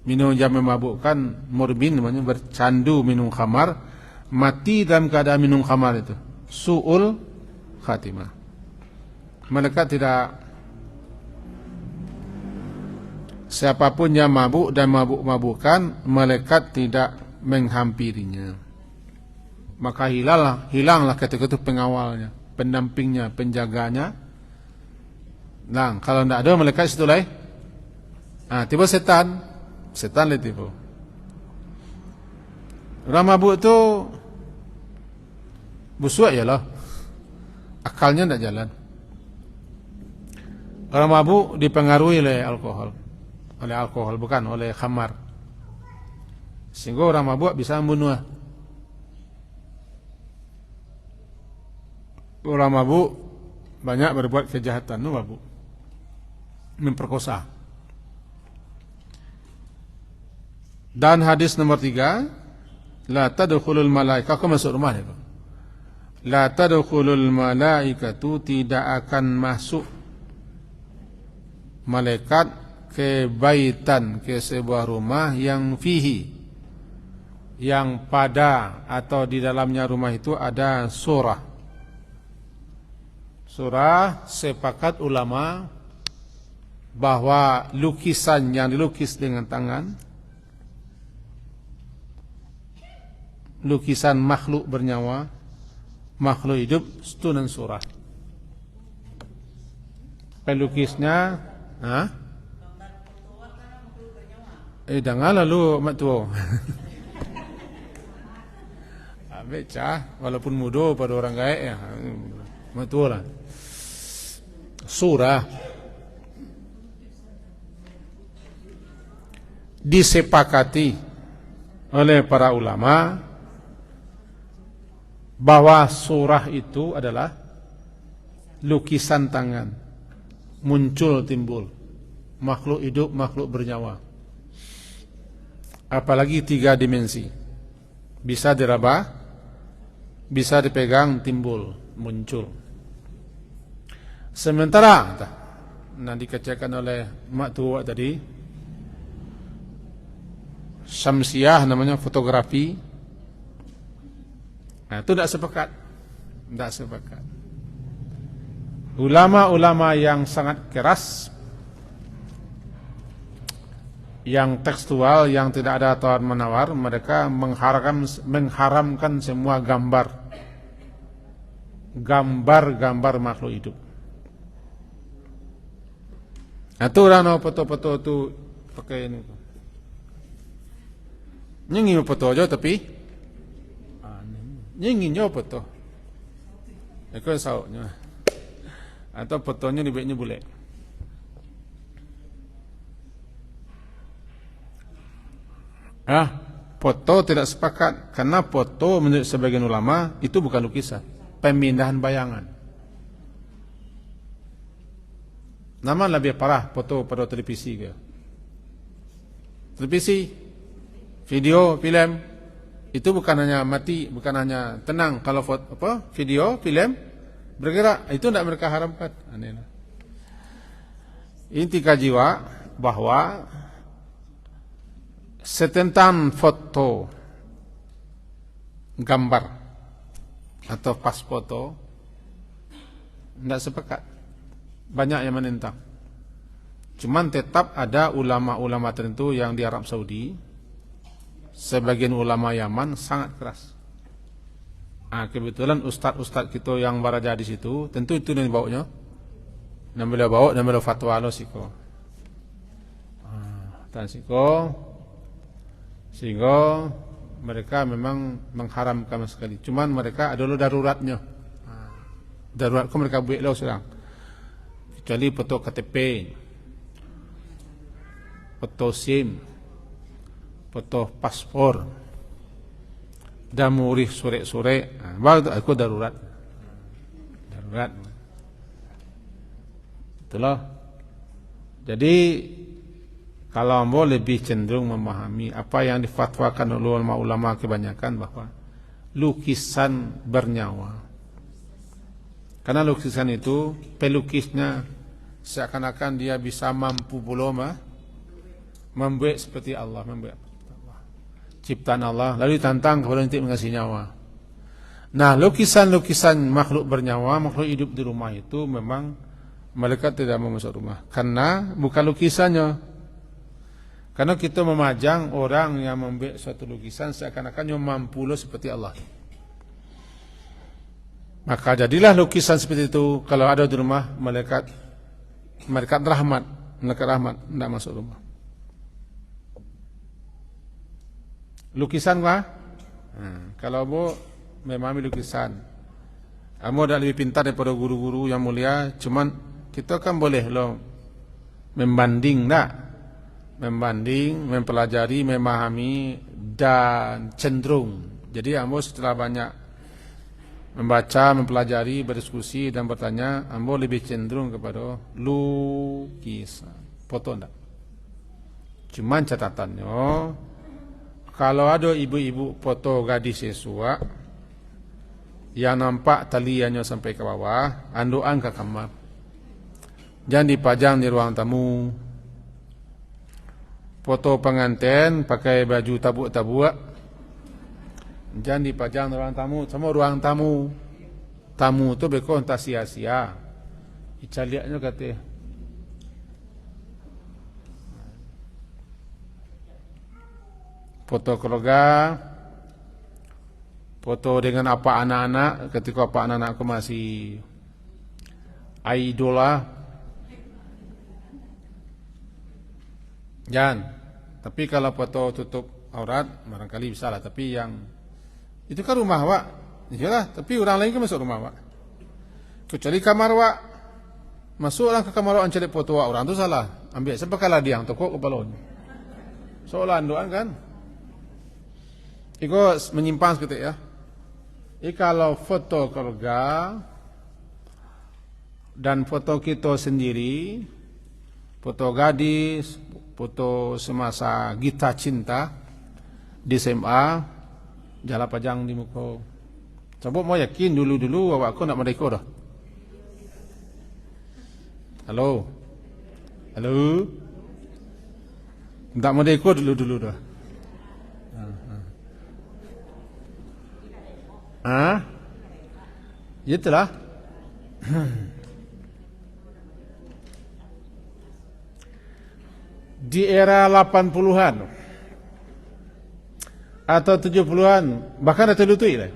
yang memabukkan, morbin namanya, bercandu minum khamar, mati dalam keadaan minum khamar itu su'ul khatimah. Malaikat tidak, siapapun yang mabuk dan mabuk-mabukan, malaikat tidak menghampirinya. Maka hilanglah ketika itu pengawalnya, pendampingnya, penjaganya. Nah, kalau tidak ada malaikat situ lah. Tiba setan le tiba. Orang mabuk tu busuk ya lah, akalnya tidak jalan. Orang mabuk dipengaruhi oleh alkohol, bukan oleh khamar. Sehingga orang mabuk bisa membunuh. Orang mabuk banyak berbuat kejahatan, mabuk, memperkosa. Dan hadis nomor 3, la tadkhulul malaika, kau masuk rumah itu. La tadkhulul malaikatu, tidak akan masuk malaikat ke baitan, ke sebuah rumah yang fihi, yang pada atau di dalamnya rumah itu ada surah. Surah, sepakat ulama bahwa lukisan yang dilukis dengan tangan, lukisan makhluk bernyawa, makhluk hidup, itu dan surah. Pelukisnya, jangan lalu mak tua. Becah, walaupun muda pada orang gaek ya, mak tua lah. Surah disepakati oleh para ulama bahwa surah itu adalah lukisan tangan, muncul timbul, makhluk hidup, makhluk bernyawa, apalagi 3 dimensi, bisa diraba, bisa dipegang, timbul, muncul. Sementara nanti dikatakan oleh mak tua tadi, syamsiah namanya, fotografi. Itu tidak sepakat. Ulama-ulama yang sangat keras, yang tekstual, yang tidak ada tawar menawar, mereka mengharamkan semua gambar makhluk hidup. Itu orang foto-foto itu pakai ini. Nyengi foto aja tapi nyingin apa tu? Aku sauknya. Atau fotonya dibuatnya boleh. Foto tidak sepakat karena foto menurut sebagian ulama itu bukan lukisan, pemindahan bayangan. Nama lebih parah foto pada televisi ke? Televisi, video, film itu bukan hanya mati, bukan hanya tenang. Kalau foto, video, film bergerak, itu tidak mereka haramkan. Anehlah. Inti kajiwa bahwa setentang foto, gambar atau pas foto tidak sepakat. Banyak yang menentang. Cuman tetap ada ulama-ulama tertentu yang di Arab Saudi, sebagian ulama Yaman sangat keras. Kebetulan ustaz-ustaz kita yang beraja di situ, tentu itu yang dibawanya. Dan beliau bawa dan beliau fatwa lo siko. Dan siko, sehingga mereka memang mengharamkan sekali. Cuman mereka adalah daruratnya. Darurat kau mereka buat lo sekarang. Kecuali foto KTP, foto SIM, foto paspor, dan murih sore-sore, baru aku darurat. Darurat. Itulah. Jadi kalau ambo lebih cenderung memahami apa yang difatwakan oleh ulama-ulama kebanyakan bahwa lukisan bernyawa. Karena lukisan itu pelukisnya seakan-akan dia bisa mampu belum membuat seperti Allah, membuat ciptaan Allah, lalu ditantang kepada untuk mengasih nyawa. Nah, lukisan-lukisan makhluk bernyawa, makhluk hidup di rumah itu memang malaikat tidak mau masuk rumah karena bukan lukisannya. Karena kita memajang orang yang membuat suatu lukisan seakan-akan yang mampu seperti Allah. Maka jadilah lukisan seperti itu kalau ada di rumah malaikat rahmat tidak masuk rumah. Lukisan kalau bu memahami lukisan, kamu dah lebih pintar daripada guru-guru yang mulia. Cuman kita kan boleh membanding, mempelajari, memahami dan cenderung. Jadi kamu setelah banyak membaca, mempelajari, berdiskusi dan bertanya, ambo lebih cenderung kepada lukisan, foto enggak. Cuman catatannya, kalau ada ibu-ibu foto gadis siswa yang nampak taliannya sampai ke bawah, anduan ke kamar. Jangan dipajang di ruang tamu. Foto pengantin pakai baju tabuk-tabuk, jangan dipajang di ruang tamu. Sama ruang tamu, tamu tu beko entah sia-sia. Icaliaknya kata. Foto keluarga, foto dengan apa anak-anak ketika apa anak-anakku masih idola. Jangan. Tapi kalau foto tutup aurat barangkali bisa lah. Tapi yang itu kan rumah awak, iyalah. Tapi orang lain kan masuk rumah awak. Kecuali kamar awak, masuk orang ke kamar awak cari foto awak, orang tu salah. Ambil siapa kalah dia yang tokok kepala. Seolah andoan kan. Iko menyimpan seperti ya. Kalau foto keluarga dan foto kita sendiri, foto gadis, foto semasa kita cinta di SMA, jalan pajang di muka. Coba mau yakin dulu-dulu awak aku nak mereka dah. Halo. Halo. Tak mereka dulu-dulu dah. Itulah. Di era 80-an atau 70-an, bahkan dah terlutui lah.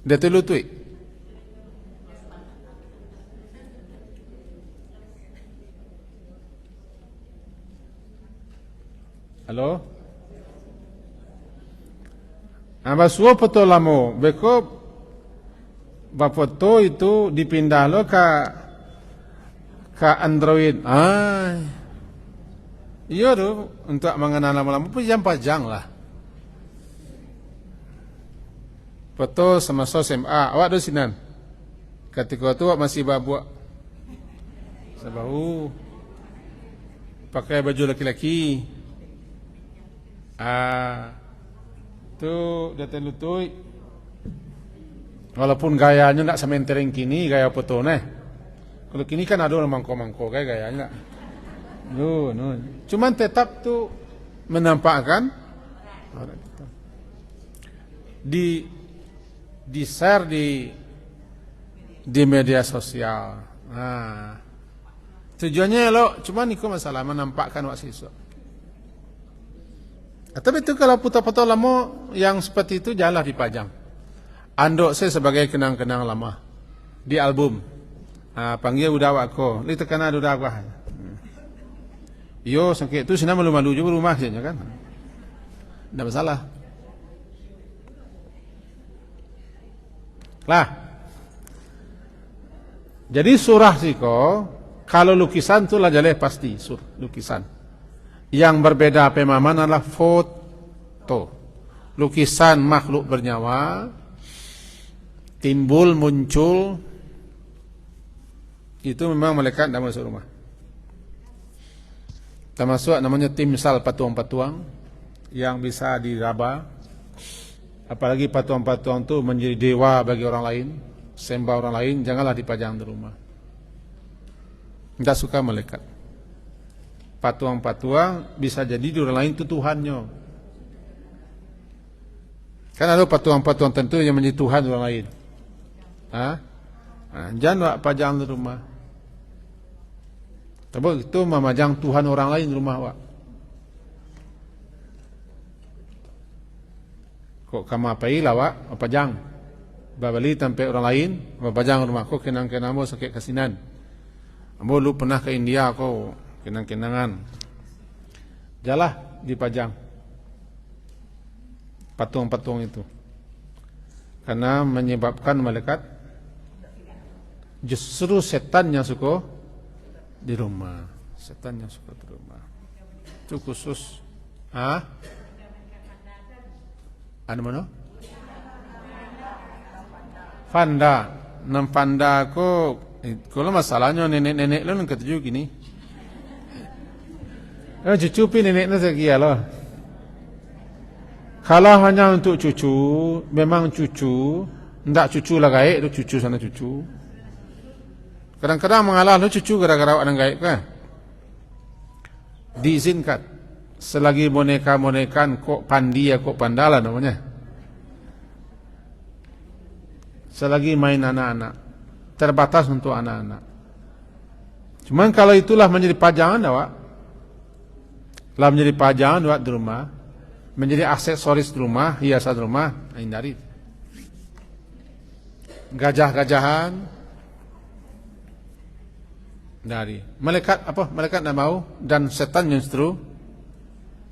Dah terlutui. Halo? Abasuo foto lamo, beko bafoto itu dipindah lo ke Android. Iya tuh, untuk mengenal lama-lama pajang lah. Foto semasa SMA, awak tu sinan. Ketika tu awak masih babak. Sabahu. Pakai baju laki-laki. Tu datang lutui. Walaupun gayanya nak sementering kini, gaya foto nih. Kalau kini kan ada mangko-mangko kayak gayanya. No. Cuman tetap tu menampakkan di share di media sosial. Tujuannya lo, cuman itu masalah menampakkan wak siswa. Tapi itu kalau foto-foto lama yang seperti itu janganlah dipajang. Andok saya sebagai kenang-kenang lama di album. Panggil udah wako, li tekana udah wak. Yo sakit tu senang malu-malu juga rumah saja kan. Tidak masalah. Lah. Jadi surah siko kalau lukisan tu lah jaleh pasti lukisan. Yang berbeda pemahaman adalah foto. Lukisan makhluk bernyawa timbul muncul itu memang malaikat tidak masuk rumah. Termasuk namanya timsal patuang-patuang yang bisa diraba. Apalagi patuang-patuang itu menjadi dewa bagi orang lain, sembah orang lain, janganlah dipajang di rumah. Tidak suka malaikat. Patuang-patuang bisa jadi di orang lain itu Tuhannya. Kan ada patuang-patuang tentu yang menjadi Tuhan orang lain. Jangan pajang di rumah. Tapi itu memajang Tuhan orang lain di rumah awak. Kok kamu apai lah wak, pajang. Babali sampai orang lain, pajang rumah. Kok kenang-kenang mo sakit kasinan. Ambo lu pernah ke India kok kenang-kenangan. Jalah dipajang. Patung-patung itu. Karena menyebabkan malaikat justru setan yang suka di rumah. Setan yang suka di rumah. Itu khusus. Ada mana? Fanda. Panda aku. Kalau masalahnya nenek-nenek lo yang ketujuh gini. Cucu pi neneknya sekian loh. Kalau hanya untuk cucu, memang cucu. Tidak cucu lah gaib, itu cucu sana cucu. Kadang-kadang mengalah lo cucu gara-gara orang gaib kan. Diizinkan. Selagi boneka-bonekan kok pandi ya kok pandala namanya. Selagi main anak-anak. Terbatas untuk anak-anak. Cuman kalau itulah menjadi pajangan awak. Lah menjadi pajangan awak di rumah. Menjadi aksesoris di rumah, hiasan rumah, hindari. Gajah-gajahan dari malaikat apa? Malaikat tidak mau dan setan yang justru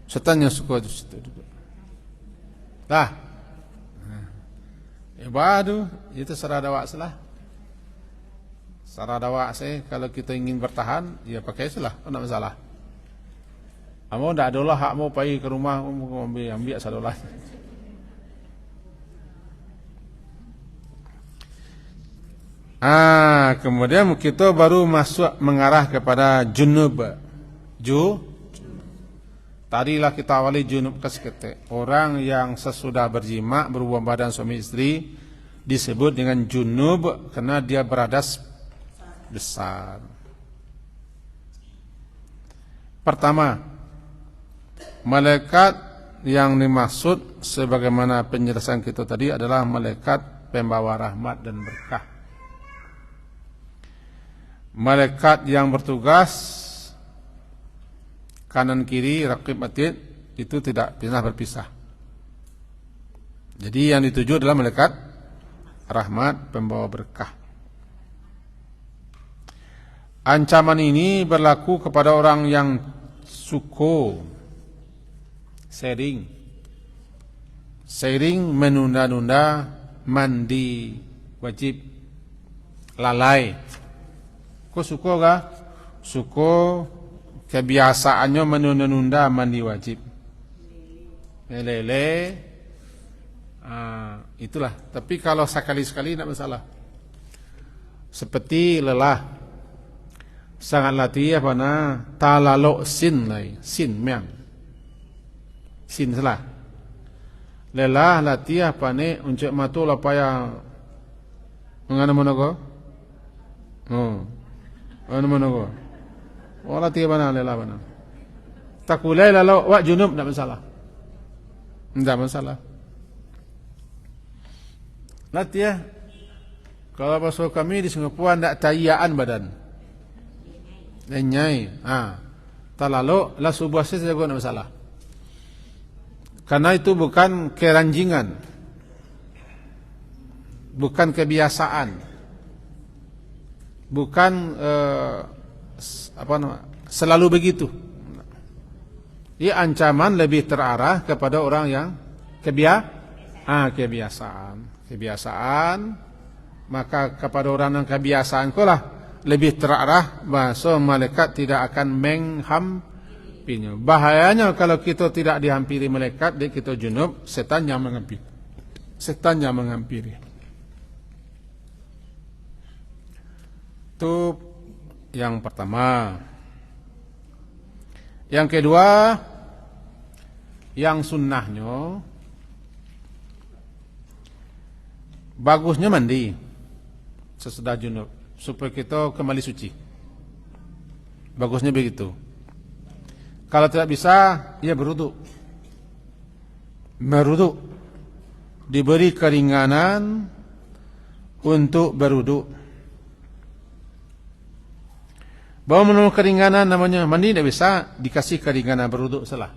setan yang suka itu situ. Lah. Waduh, itu sarada wak salah. Sarada wak saya kalau kita ingin bertahan, ya pakai salah, tidak masalah. Kamu tidak ada lah hak mau pergi ke rumah ambil sadolah. Kemudian kita baru masuk mengarah kepada junub. Tadilah kita awali junub kesekete. Orang yang sesudah berjima berhubungan badan suami istri disebut dengan junub karena dia beradas besar. Pertama, malaikat yang dimaksud sebagaimana penjelasan kita tadi adalah malaikat pembawa rahmat dan berkah. Malaikat yang bertugas kanan kiri raqib atid itu tidak pernah berpisah. Jadi yang dituju adalah malaikat rahmat pembawa berkah. Ancaman ini berlaku kepada orang yang suko sering menunda-nunda mandi wajib, lalai. Kok suko ga? Suko kebiasaannya menunda-nunda mandi wajib. Lele, itulah. Tapi kalau sekali-sekali tidak masalah. Seperti lelah, sangat latih apa talalo sin lai, sin miang, sin salah. Lelah latih apa uncak matu lapaya mengana monogo, mana monogo. Oh latih mana lelah mana. Takulai lalu wak junub tidak masalah. Tidak masalah. Latih kalau pasal kami di Singapura tidak tayaan badan. Lenyai. Talalu la subuh saja tidak masalah. Karena itu bukan keranjingan. Bukan kebiasaan. Bukan selalu begitu. Ia ancaman lebih terarah kepada orang yang kebiasaan, maka kepada orang yang kebiasaan kulah lebih terarah, bahasa malaikat tidak akan menghampirinya. Bahayanya kalau kita tidak dihampiri malaikat, kita junub, setan yang menghampiri. Itu yang pertama. Yang kedua, yang sunnahnya bagusnya mandi sesudah junub supaya kita kembali suci. Bagusnya begitu. Kalau tidak bisa, ya berwudu. Diberi keringanan untuk berwudu. Bawa menurut keringanan namanya mandi tidak bisa, dikasih keringanan berwudu salah.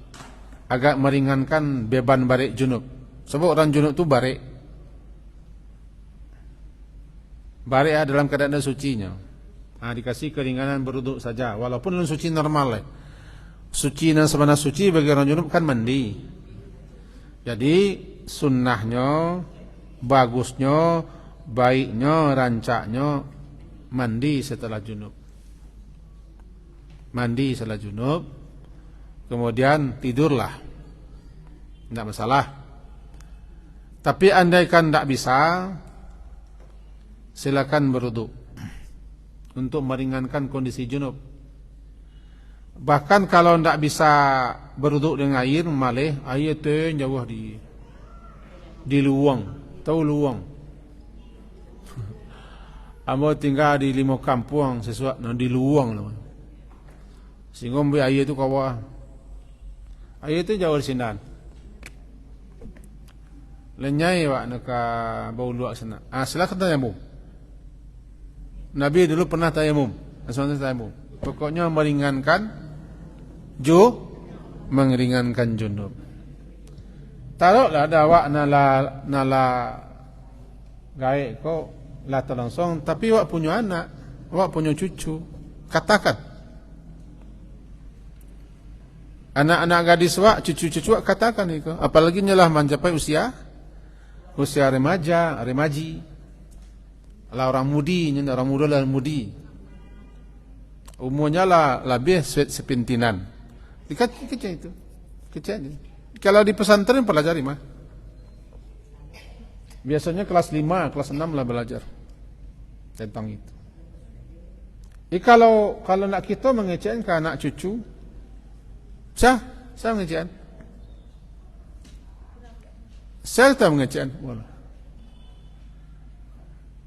Agak meringankan beban barik junub. Sebab orang junub itu barik. Barik dalam keadaan sucinya. Dikasih keringanan berwudu saja, walaupun dalam suci normal. Suci dan sebenarnya suci bagi orang junub kan mandi. Jadi sunnahnya, bagusnya, baiknya, rancaknya mandi setelah junub. Mandi setelah junub, kemudian tidurlah, tidak masalah. Tapi andaikan tidak bisa, silakan berwudu untuk meringankan kondisi junub. Bahkan kalau tidak bisa berwudu dengan air, malah air itu jauh di luang, tahu luang. Amo tinggal di 5 kampung sesuatu di luang namanya. Sehingga ambil air itu kawa. Air itu jauh di sini. Lenyai wak neka bau luak sana. Silakan tayamum. Nabi dulu pernah tayamum. Pokoknya meringankan junub. Taruhlah ada wak nala gaik kau lata langsung, tapi wak punya anak, wak punya cucu. Katakan. Anak-anak gadis wak, cucu-cucu wak katakan itu. Apalagi nyalah mencapai usia remaji. Lah orang muda lah mudi. Umurnya lah lebih sepintinan. Kecil itu. Kecil. Kalau di pesantren pelajari mah. Biasanya kelas 5, kelas 6 lah belajar tentang itu. Kalau nak kita mengecek ke anak cucu, saya mengecek. Saya tak mengecek.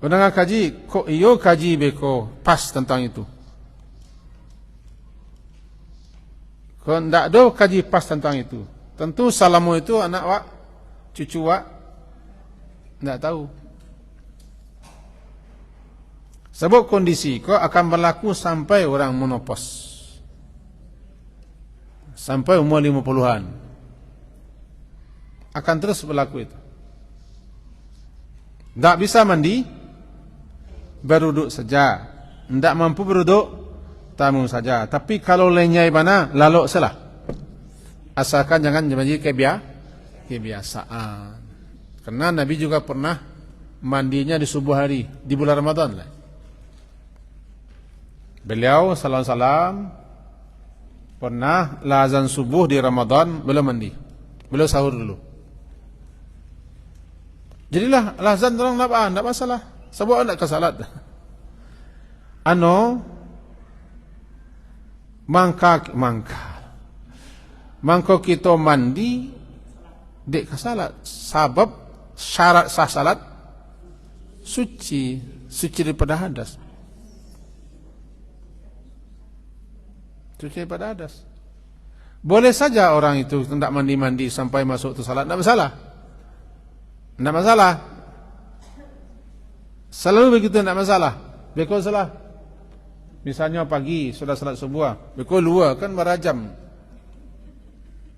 Orang kaji, kok iyo kaji beko pas tentang itu. Kok ndak do kaji pas tentang itu. Tentu salamu itu anak wak, cucu wak, ndak tahu. Sebab kondisi kok akan berlaku sampai orang menopos. Sampai umur 50-an. Akan terus berlaku itu. Tak bisa mandi, berwudu saja. Tak mampu berwudu, tamu saja. Tapi kalau lenyai mana, lalu salah. Asalkan jangan menjadi kebiasaan. Karena Nabi juga pernah mandinya di subuh hari, di bulan Ramadan. Beliau salam-salam Pernah la azan subuh di Ramadan belum mandi, belum sahur dulu. Jadilah la azan orang enggak masalah. Sebab enggak ke salat. Mangko kita mandi dek ke salat. Sebab syarat sah salat suci daripada hadas. Suci daripada hadas. Boleh saja orang itu tidak mandi-mandi sampai masuk tu salat, tidak masalah. Tidak masalah. Selalu begitu, tidak masalah. Beko salah. Misalnya pagi sudah salat subuh, beko luar kan berajam.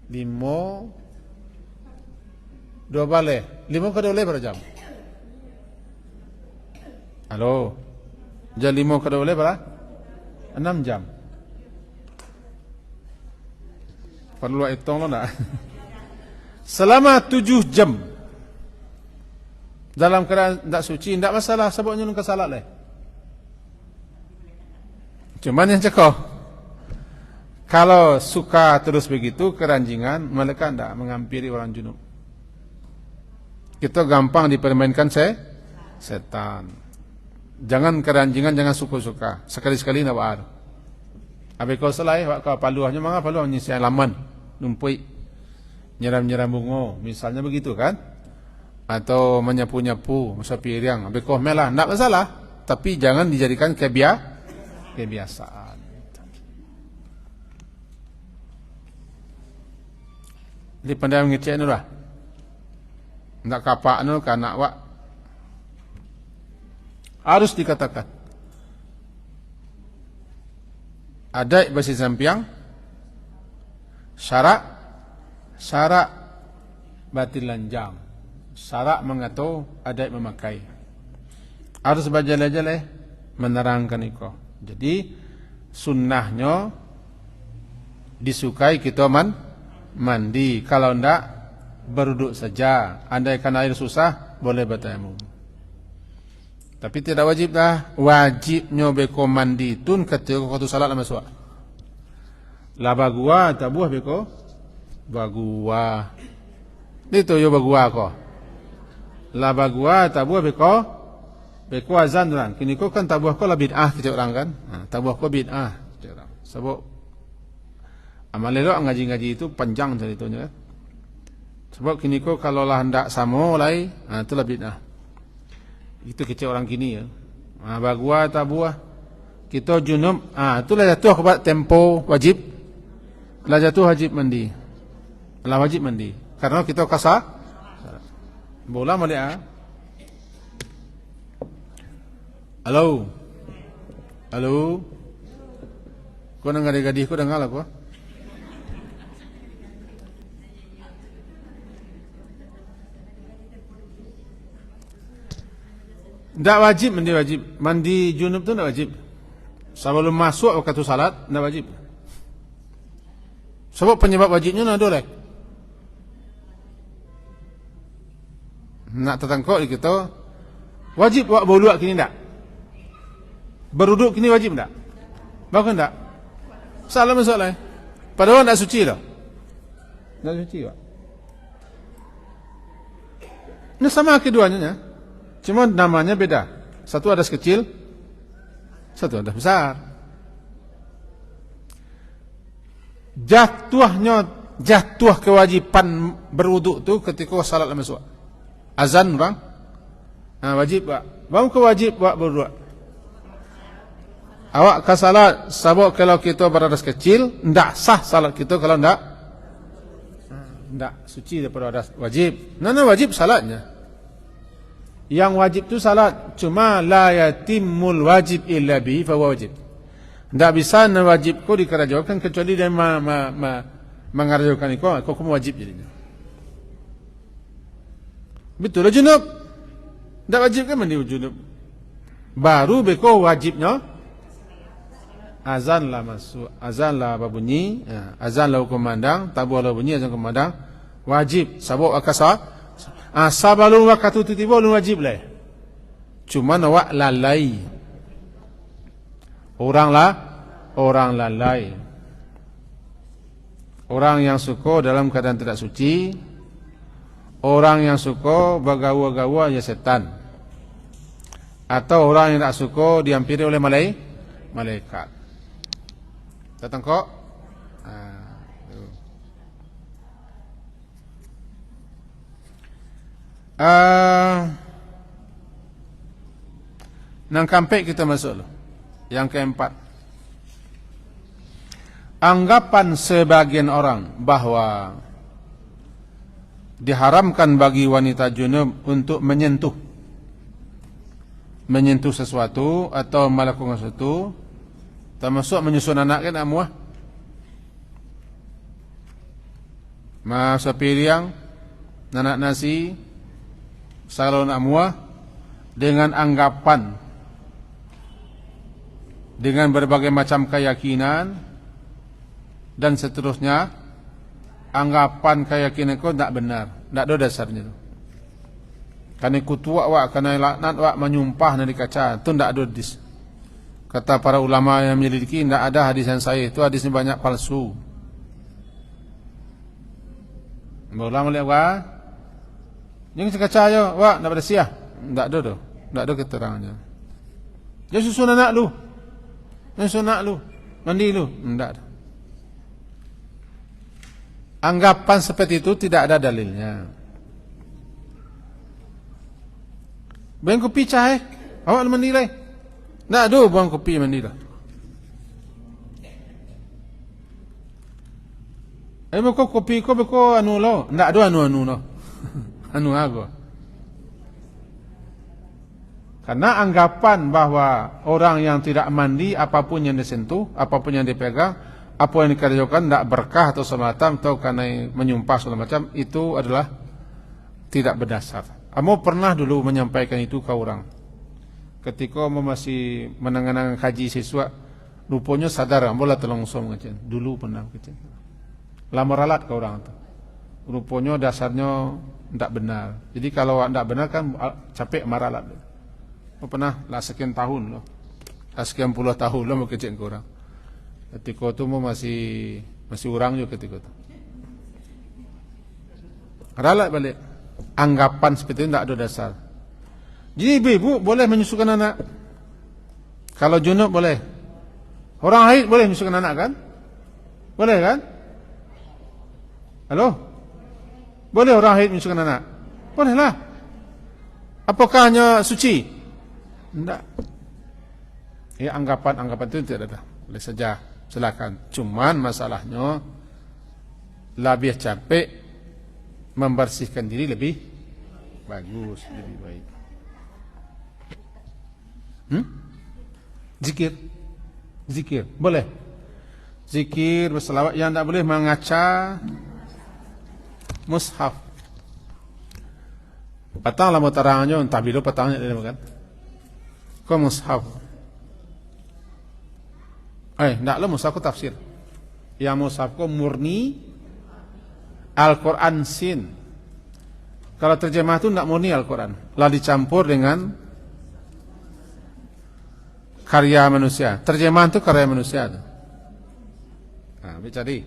5 2 balik. 5 ke 2 berapa jam? Halo. Jam 5 ke 2 berapa? 6 jam. Perlu hitung lo nak? Selama 7 jam dalam keadaan tidak suci, tidak masalah. Sebabnya nunggu salat leh. Cuman yang cekok, kalau suka terus begitu keranjingan, mereka tidak menghampiri orang junub. Kita gampang dipermainkan setan. Jangan keranjingan, jangan suka-suka. Sekali-sekali nak buat. Habis kau selai, kau paluahnya mana paluahnya si alaman, numpui, nyeram-nyeram bungo, misalnya begitu kan? Atau menyapu-nyapu, masa piring, habis kau melah, tak masalah. Tapi jangan dijadikan kebiasaan. Jadi pandai mengecek ni lah. Tak kapak ni kan nak wak. Harus dikatakan. Ada basi sampiang. Syarak batil lanjang. Syarak mengatur adat memakai. Harus berjala-jala menerangkan itu. Jadi sunnahnya disukai kita mandi. Kalau tidak berduduk saja. Andaikan air susah boleh bertayamum. Tapi tidak wajib dah. Wajibnya beko mandi tun ketika kau tu salat masuk. La bagua tabuh beko bagua. Itu yo bagua ko. La bagua tabuh beko azan orang. Kini ko kan tabuh ko la bid'ah kita orang kan. Tabuh ko bid'ah kita orang. Sebab amal elok ngaji-ngaji itu panjang ceritanya. Sebab kini ko kalau lah hendak sama lai, itulah bid'ah. Itu kecil orang kini ya. Bagua tabuh kita junub, itulah jatuh kepada tempo wajib. Lah jatuh wajib mandi. Lah wajib mandi. Karena kita kasar. Bola malik Halo. Kau nak gadis kau dengar lah kau. Tak wajib mandi wajib. Mandi junub tu tak wajib. Sebelum masuk waktu salat tak wajib. Sebab penyebab wajibnya nak dolek. Nak tertangkap kita wajib buat berwuduk kini tak? Berwuduk kini wajib tak? Bagus tak? Salah masalah. Padahal tak suci dah. Tak suci tak? Ini sama keduanya. Cuma namanya beda. Satu hadas kecil, satu hadas besar. Jatuh kewajiban berwuduk tu ketika salat masuk. Azan bang, wajib bang. Bang kewajib buat berwuduk. Awak ke salat, sebab kalau kita berhadas kecil, ndak sah salat kita kalau ndak suci daripada hadas wajib. Nana wajib salatnya. Yang wajib tu salat, cuma la yatimul wajib illa bihi fa wajib. Tak bisa wajib kau dikerajakan kecuali dia mengerajakan kau kamu wajib jadinya. Betul lah junub. Tak wajib kan mandi junub. Baru beko wajibnya azan lah masuk, azan lah berbunyi, azan lah kumandang, tabuh lah bunyi azan kumandang, wajib. Sabuk akasa. Sebelum waktu itu tiba belum wajib lah. Cuma awak lalai. Orang lalai. orang yang suka dalam keadaan tidak suci, orang yang suka bergaul-gaul ya setan, atau orang yang tak suka dihampiri oleh malaikat. Datang kok? Nang kampek kita masuk loh. Yang keempat, anggapan sebagian orang bahwa diharamkan bagi wanita junub untuk menyentuh sesuatu atau melakukan sesuatu, termasuk menyusun anak kan amuah, masa piliang, nanak nasi, salon amuah, dengan anggapan, dengan berbagai macam keyakinan dan seterusnya. Anggapan keyakinan kau tak benar, tak ada dasarnya tu. Karena kutua wak, karena laknat wak menyumpah dari kaca, tu tak ada hadis. Kata para ulama yang menyelidiki, tak ada hadis yang sahih, itu hadisnya banyak palsu. Ulama lihat wak, jangan kaca aja, wak tak pada siah, tak ada tu, tak ada keterangannya. Dia susun anak lu, mandi lu, tak ada. Anggapan seperti itu tidak ada dalilnya. Buang kopi cahaya, awak mandi lah. Tak ada buang kopi mandi lah. Kau kopi kau beko anu lo, tak ada anu lo, anu aku. Karena anggapan bahwa orang yang tidak mandi, apapun yang disentuh, apapun yang dipegang, apa yang dikerjakan tidak berkah atau semacam, atau karena menyumpah segala macam, itu adalah tidak berdasar. Kamu pernah dulu menyampaikan itu ke orang ketika masih menangan kaji siswa, rupanya sadar ambola telongsom ngecen. Dulu pernah ngecen. Lama ralat ke orang itu. Rupanya dasarnya tidak benar. Jadi kalau tidak benar kan capek maralat. Pernah lah sekian tahun loh. Sekian puluh tahun loh mau kecen ke orang. Ketika itu masih orang juga ketika itu. Ralat balik. Anggapan seperti itu tidak ada dasar. Jadi ibu boleh menyusukan anak. Kalau junub boleh. Orang haid boleh menyusukan anak kan? Boleh kan? Halo? Boleh orang haid menyusukan anak? Bolehlah. Apakah hanya suci? Tidak. Ya anggapan itu tidak ada. Boleh saja. Silakan. Cuman masalahnya lebih capek membersihkan diri lebih bagus, lebih baik. Zikir boleh. Zikir berselawat, yang tak boleh mengaca mushaf. Patanglah mau terangnya, entah bila patangnya dia makan. Kau mushaf. Taklah mushaf ku tafsir. Yang mushaf ku murni Al-Quran sin. Kalau terjemah itu tidak murni Al-Quran, lah dicampur dengan karya manusia. Terjemahan itu karya manusia itu. Nah, cari.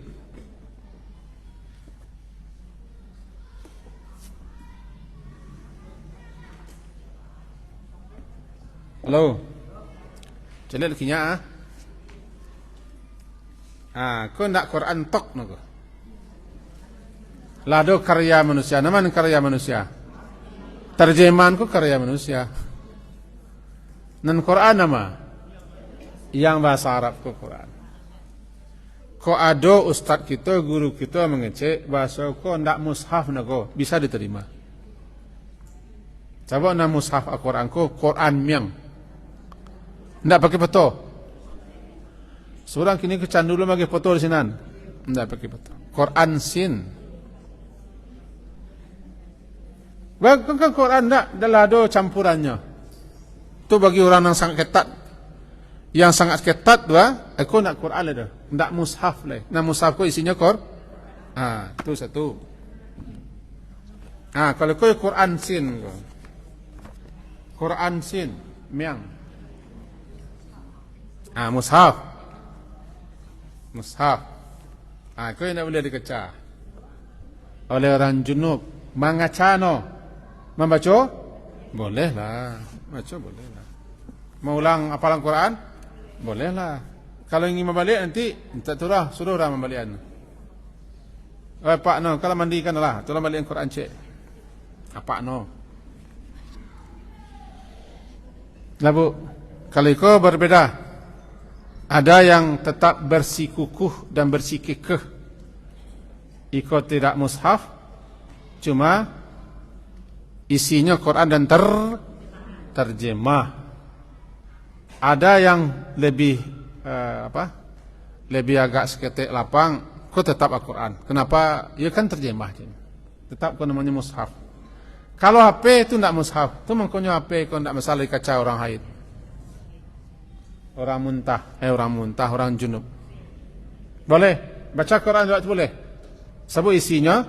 Halo. Jelek kinya kau ndak Quran tok nogo. Lado karya manusia, nama karya manusia. Terjemahan ku karya manusia. Dan Quran nama yang bahasa Arab ku Quran. Ko ado ustaz kita, guru kita mengecek bahasa ko ndak mushaf nago bisa diterima. Coba na mushaf Al-Quran ko Quran miang. Ndak pakai foto. Seorang kini kecandu dulu pakai foto di sinan. Ndak pakai foto. Quran sin. Bahkan Quran tak ada campurannya. Itu bagi orang yang sangat ketat. Yang sangat ketat aku nak Quran ada. Tak mushaf lah. Nah mushaf ko isinya itu satu. Kalau kau Quran sin. Quran sin. Miang. Mushaf. Kau yang tak boleh dikecah oleh orang junub. Mengacano, membaca bolehlah, baca bolehlah. Mengulang hafalan Quran bolehlah. Kalau ingin membalik nanti tak turah, suruh orang membalikan. Pak no, kalau mandikan lah, tolong balikan Quran cek. Apa no? Lalu kalau kau berbeda, ada yang tetap bersikukuh dan bersikikeh ikut tidak mushaf, cuma isinya Quran dan terjemah. Ada yang lebih lebih agak seketik lapang, kau tetap Al-Quran. Kenapa? Ya kan terjemah je. Tetap kau namanya mushaf. Kalau HP itu tidak mushaf, itu mengkonyo HP kau tidak masalah dikaca orang haid, orang muntah, orang junub. Boleh baca Quran juga boleh. Sebab isinya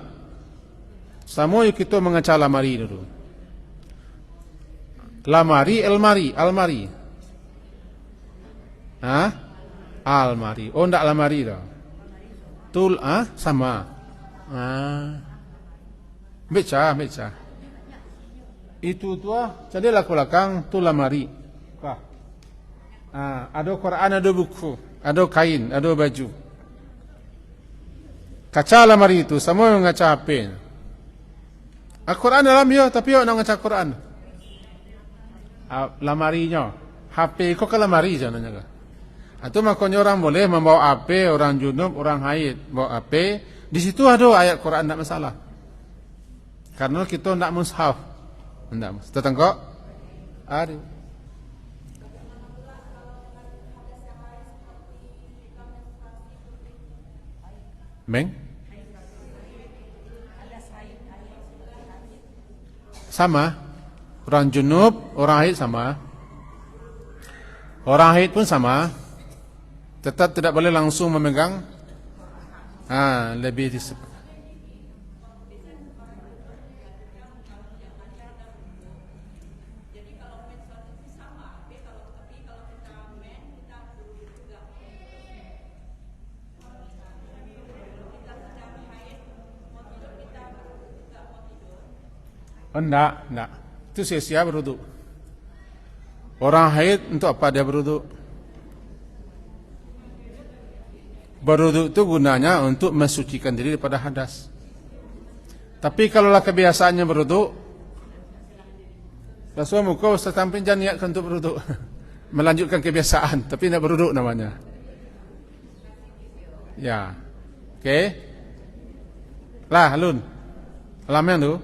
sama yuk kita mengaca lamari dulu. Lamari, almari. Almari. Oh, tidak lamari dah. Sama. Beca. Itu tua, jadi laku lakang tu lamari. Ada Quran, ada buku, ada kain, ada baju. Kaca lamari itu, semua mengaca HP. Al-Quran dalam dia, tapi nak mengaca Quran. Lamarinya, HP kau ke lamari jangan jaga. Itu makanya orang boleh membawa HP, orang junub, orang haid bawa HP. Di situ ada ayat Quran, tidak masalah. Karena kita tidak mushaf. Tetengok? Ada. Meng? Sama. Orang junub, orang haid sama. Orang haid pun sama. Tetap tidak boleh langsung memegang. Lebih disebut. Enggak. Itu sia-sia berwudu. Orang haid untuk apa dia berwudu? Berwudu itu gunanya untuk mensucikan diri daripada hadas. Tapi kalaulah kebiasaannya berwudu, Rasulullah muka Ustaz Tampin jangan niatkan untuk berwudu. Melanjutkan kebiasaan, tapi tidak berwudu namanya. Ya. Okey. Lah, Lun. Alam yang tu.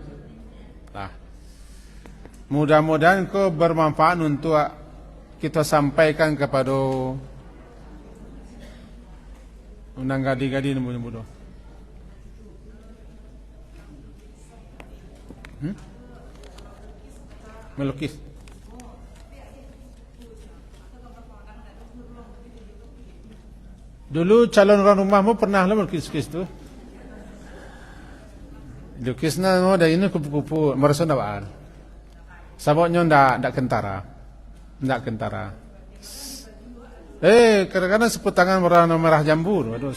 Mudah-mudahan kau bermanfaat untuk kita sampaikan kepada undang gadi-gadi nombor-nombor. Melukis. Dulu calon orang rumahmu pernah melukis-lukis tu? Lukisnya dari ini kupu-kupu merasa ndawaan. Sabotnya ndak kentara. Kadang-kadang seputangan berwarna merah jambu. Aduh.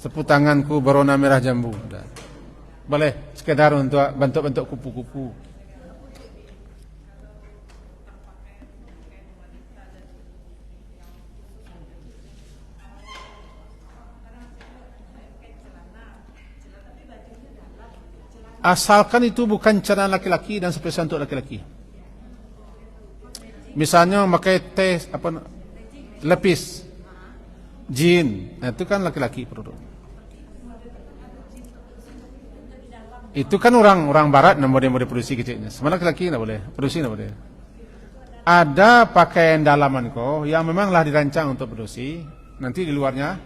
Seputanganku berwarna merah jambu. Boleh sekedar untuk bentuk-bentuk kupu-kupu. Asalkan itu bukan celana laki-laki dan spesial untuk laki-laki. Misalnya pakai lepis, jin, itu kan laki-laki produk. Itu kan orang barat yang model produksi kecilnya. Sebenarnya laki-laki tidak boleh, produksi tidak boleh. Ada pakaian dalaman yang memanglah dirancang untuk produksi. Nanti di luarnya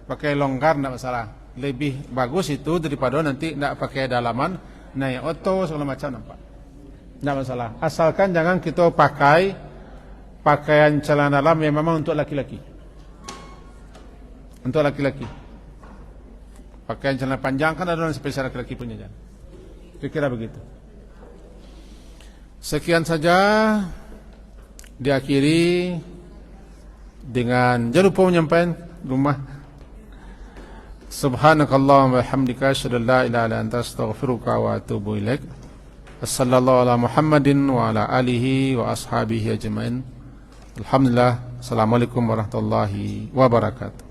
pakai longgar tidak masalah. Lebih bagus itu daripada nanti tidak pakai dalaman, naik auto segala macam nampak. Tidak masalah. Asalkan jangan kita pakai pakaian celana dalam yang memang untuk laki-laki. Untuk laki-laki. Pakaian celana panjang kan ada yang spesial laki-laki punya. Kira-kira begitu. Sekian saja. Diakhiri dengan jangan lupa menyampaikan rumah. Subhanakallahumma wa bihamdika asyhadu an la ilaha illa anta astaghfiruka wa atubu ilaik. Wassallallahu ala Muhammadin wa ala alihi wa ashabihi ajmain. Alhamdulillah. Assalamualaikum warahmatullahi wabarakatuh.